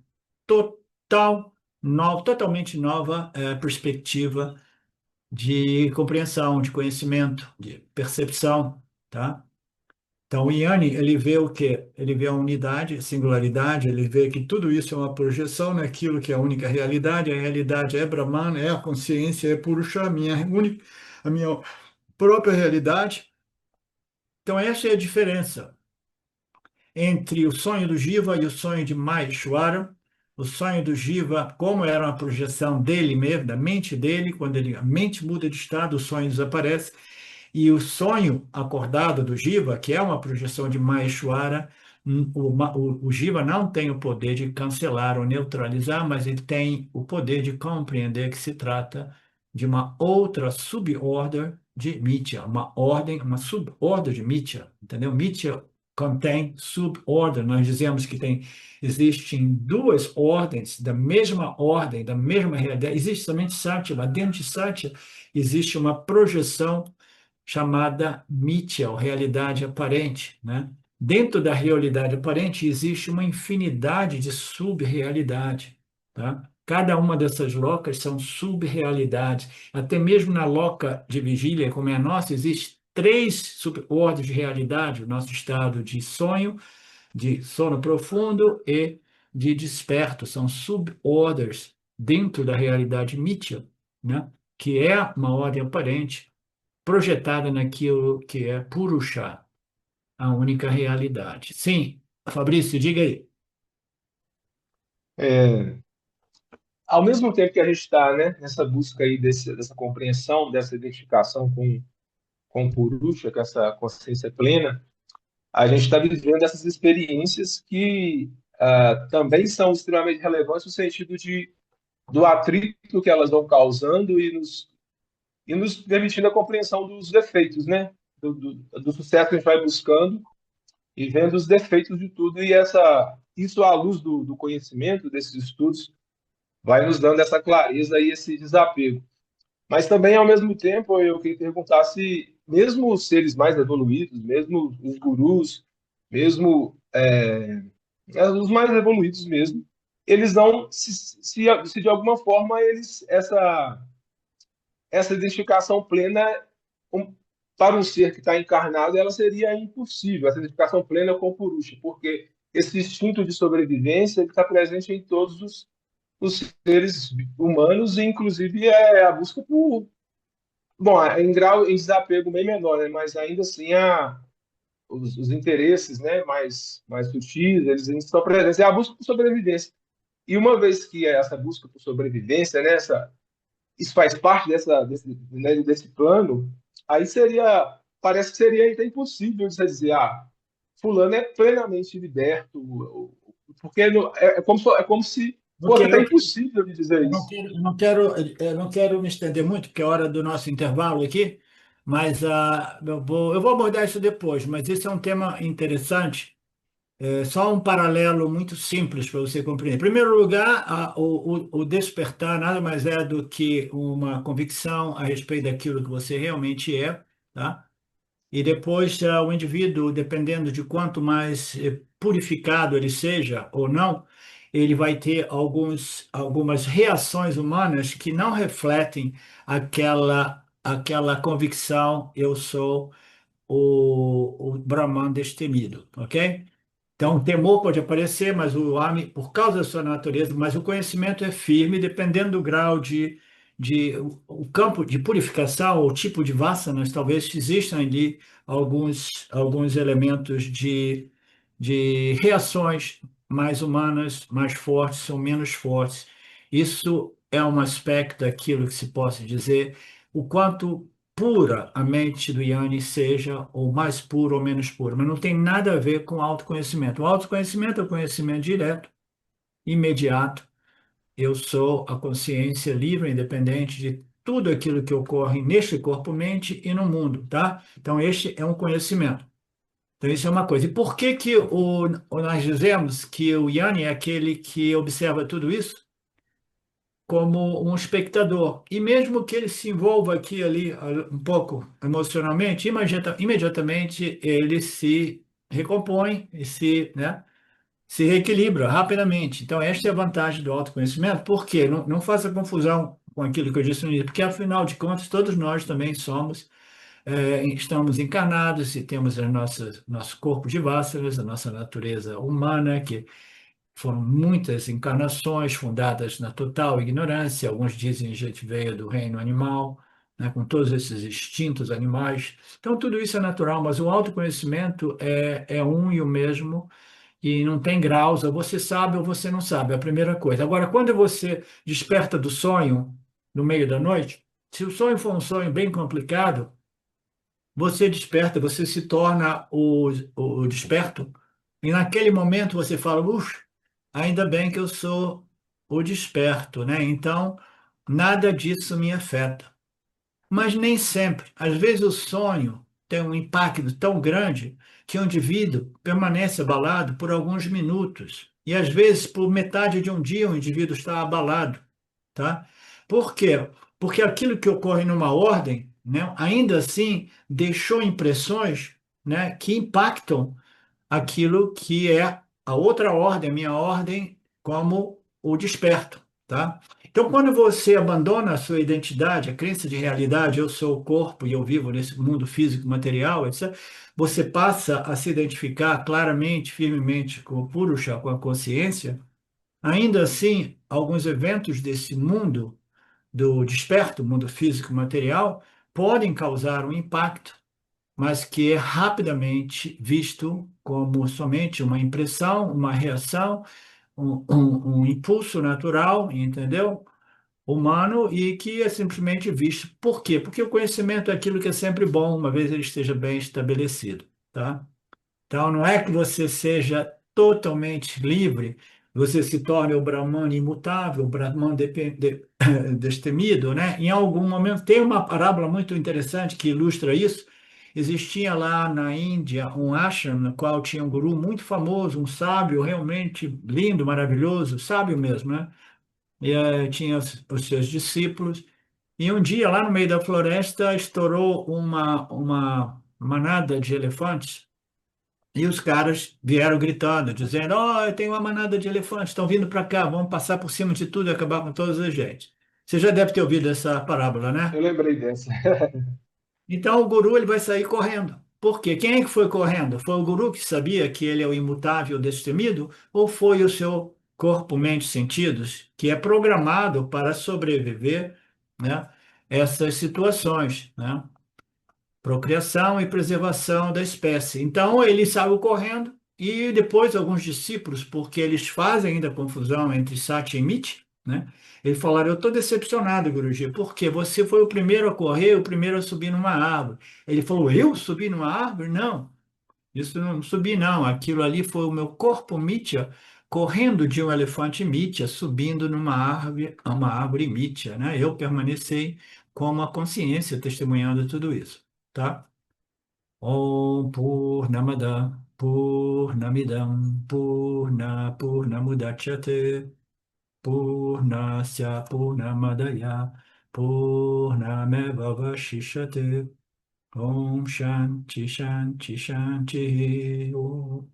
totalmente nova perspectiva de compreensão, de conhecimento, de percepção, tá? Então, o Yanni, ele vê o quê? Ele vê a unidade, a singularidade, ele vê que tudo isso é uma projeção naquilo que é a única realidade. A realidade é Brahman, é a consciência, é Purusha, a minha própria realidade. Então, essa é a diferença entre o sonho do Jiva e o sonho de Maheshwara. O sonho do Jiva, como era uma projeção dele mesmo, da mente dele, quando a mente muda de estado, o sonho desaparece. E o sonho acordado do Jiva, que é uma projeção de Maheshwara, o Jiva não tem o poder de cancelar ou neutralizar, mas ele tem o poder de compreender que se trata de uma outra suborder de Mithya, uma ordem, uma suborder de Mithya, entendeu? Mithya contém suborder. Nós dizemos que existem duas ordens da mesma ordem, da mesma realidade. Existe somente Satya, lá dentro de Satya existe uma projeção chamada Mithya, ou realidade aparente, né? Dentro da realidade aparente existe uma infinidade de sub-realidade, tá? Cada uma dessas locas são sub-realidades. Até mesmo na loca de vigília, como é a nossa, existem três subordens de realidade: o nosso estado de sono profundo e de desperto. São suborders dentro da realidade Mithya, né? Que é uma ordem aparente projetada naquilo que é Purusha, a única realidade. Sim, Fabrício, diga aí. É, ao mesmo tempo que a gente está, né, nessa busca aí dessa compreensão, dessa identificação com o Purusha, com essa consciência plena, a gente está vivendo essas experiências que também são extremamente relevantes no sentido do atrito que elas vão causando e nos permitindo a compreensão dos defeitos, né? Do sucesso que a gente vai buscando e vendo os defeitos de tudo. E isso, à luz do conhecimento, desses estudos, vai nos dando essa clareza e esse desapego. Mas também, ao mesmo tempo, eu queria perguntar se, mesmo os seres mais evoluídos, mesmo os gurus, mesmo os mais evoluídos mesmo, eles não, se de alguma forma essa identificação plena um, para um ser que está encarnado, ela seria impossível, essa identificação plena com o Purusha, porque esse instinto de sobrevivência está presente em todos os seres humanos, e inclusive é a busca por. Bom, em grau, em desapego bem menor, né? Mas ainda assim os interesses, né, mais sutis, eles ainda estão presentes. É a busca por sobrevivência. E uma vez que essa busca por sobrevivência, né, isso faz parte né, desse plano, aí parece que seria até impossível de você dizer, fulano é plenamente liberto, porque é como se Ok, fosse até ok. impossível de dizer isso. Eu não quero me estender muito, porque é hora do nosso intervalo aqui, mas eu vou abordar isso depois, mas esse é um tema interessante. É só um paralelo muito simples para você compreender. Em primeiro lugar, o despertar nada mais é do que uma convicção a respeito daquilo que você realmente é, tá? E depois, o indivíduo, dependendo de quanto mais purificado ele seja ou não, ele vai ter algumas reações humanas que não refletem aquela convicção: eu sou o Brahman destemido, ok? Então, o temor pode aparecer, mas o homem, por causa da sua natureza, mas o conhecimento é firme, dependendo do grau o campo de purificação, o tipo de vasanas, talvez existam ali alguns elementos de reações mais humanas, mais fortes, são menos fortes. Isso é um aspecto daquilo que se possa dizer, o quanto pura a mente do Yanni seja, ou mais pura ou menos pura, mas não tem nada a ver com autoconhecimento. O autoconhecimento é o conhecimento direto, imediato. Eu sou a consciência livre, independente de tudo aquilo que ocorre neste corpo-mente e no mundo, tá? Então, este é um conhecimento. Então, isso é uma coisa. E por que que nós dizemos que o Yanni é aquele que observa tudo isso como um espectador? E mesmo que ele se envolva aqui ali um pouco emocionalmente, imediatamente ele se recompõe e se reequilibra rapidamente. Então, esta é a vantagem do autoconhecimento. Por quê? Não faça confusão com aquilo que eu disse no início, porque afinal de contas, todos nós também somos estamos encarnados e temos nosso corpo de vássaras, a nossa natureza humana, que foram muitas encarnações fundadas na total ignorância. Alguns dizem que a gente veio do reino animal, né, com todos esses instintos animais. Então, tudo isso é natural, mas o autoconhecimento é um e o mesmo, e não tem graus, ou você sabe ou você não sabe, é a primeira coisa. Agora, quando você desperta do sonho, no meio da noite, se o sonho for um sonho bem complicado, você desperta, você se torna o desperto, e naquele momento você fala, uff, ainda bem que eu sou o desperto, né? Então, nada disso me afeta. Mas nem sempre. Às vezes o sonho tem um impacto tão grande que o indivíduo permanece abalado por alguns minutos. E às vezes, por metade de um dia, o indivíduo está abalado, tá? Por quê? Porque aquilo que ocorre numa ordem, né, ainda assim deixou impressões, né, que impactam aquilo que é a outra ordem, a minha ordem, como o desperto, tá? Então, quando você abandona a sua identidade, a crença de realidade, eu sou o corpo e eu vivo nesse mundo físico, material, etc., você passa a se identificar claramente, firmemente com o Purusha, com a consciência. Ainda assim, alguns eventos desse mundo do desperto, mundo físico, material, podem causar um impacto, mas que é rapidamente visto como somente uma impressão, uma reação, um impulso natural, entendeu? Humano e que é simplesmente visto. Por quê? Porque o conhecimento é aquilo que é sempre bom, uma vez ele esteja bem estabelecido, tá? Então, não é que você seja totalmente livre, você se torne o Brahman imutável, o Brahman destemido, né? Em algum momento, tem uma parábola muito interessante que ilustra isso. Existia lá na Índia um ashram no qual tinha um guru muito famoso, um sábio realmente lindo, maravilhoso, sábio mesmo, né? E tinha os seus discípulos. E um dia, lá no meio da floresta, estourou uma manada de elefantes e os caras vieram gritando, dizendo: Ó, eu tenho uma manada de elefantes, estão vindo para cá, vamos passar por cima de tudo e acabar com todas as gente. Você já deve ter ouvido essa parábola, né? Eu lembrei dessa. Então o guru ele vai sair correndo. Por quê? Quem é que foi correndo? Foi o guru que sabia que ele é o imutável destemido? Ou foi o seu corpo, mente, sentidos, que é programado para sobreviver, né, essas situações, né? Procriação e preservação da espécie. Então ele saiu correndo e depois alguns discípulos, porque eles fazem ainda confusão entre Sati e Miti, né? Eles falaram: eu estou decepcionado, Guruji, porque você foi o primeiro a correr, o primeiro a subir numa árvore. Ele falou: eu subi numa árvore? Não, isso não subi, não. Aquilo ali foi o meu corpo Mitya correndo de um elefante Mitya, subindo uma árvore Mitya, né? Eu permaneci como a consciência testemunhando tudo isso, tá? Om Purnamada Purnamidam Purnamudachyate Purnasya Purnamadaya Purnameva Vashishyate Om Shanti Shanti Shanti Om.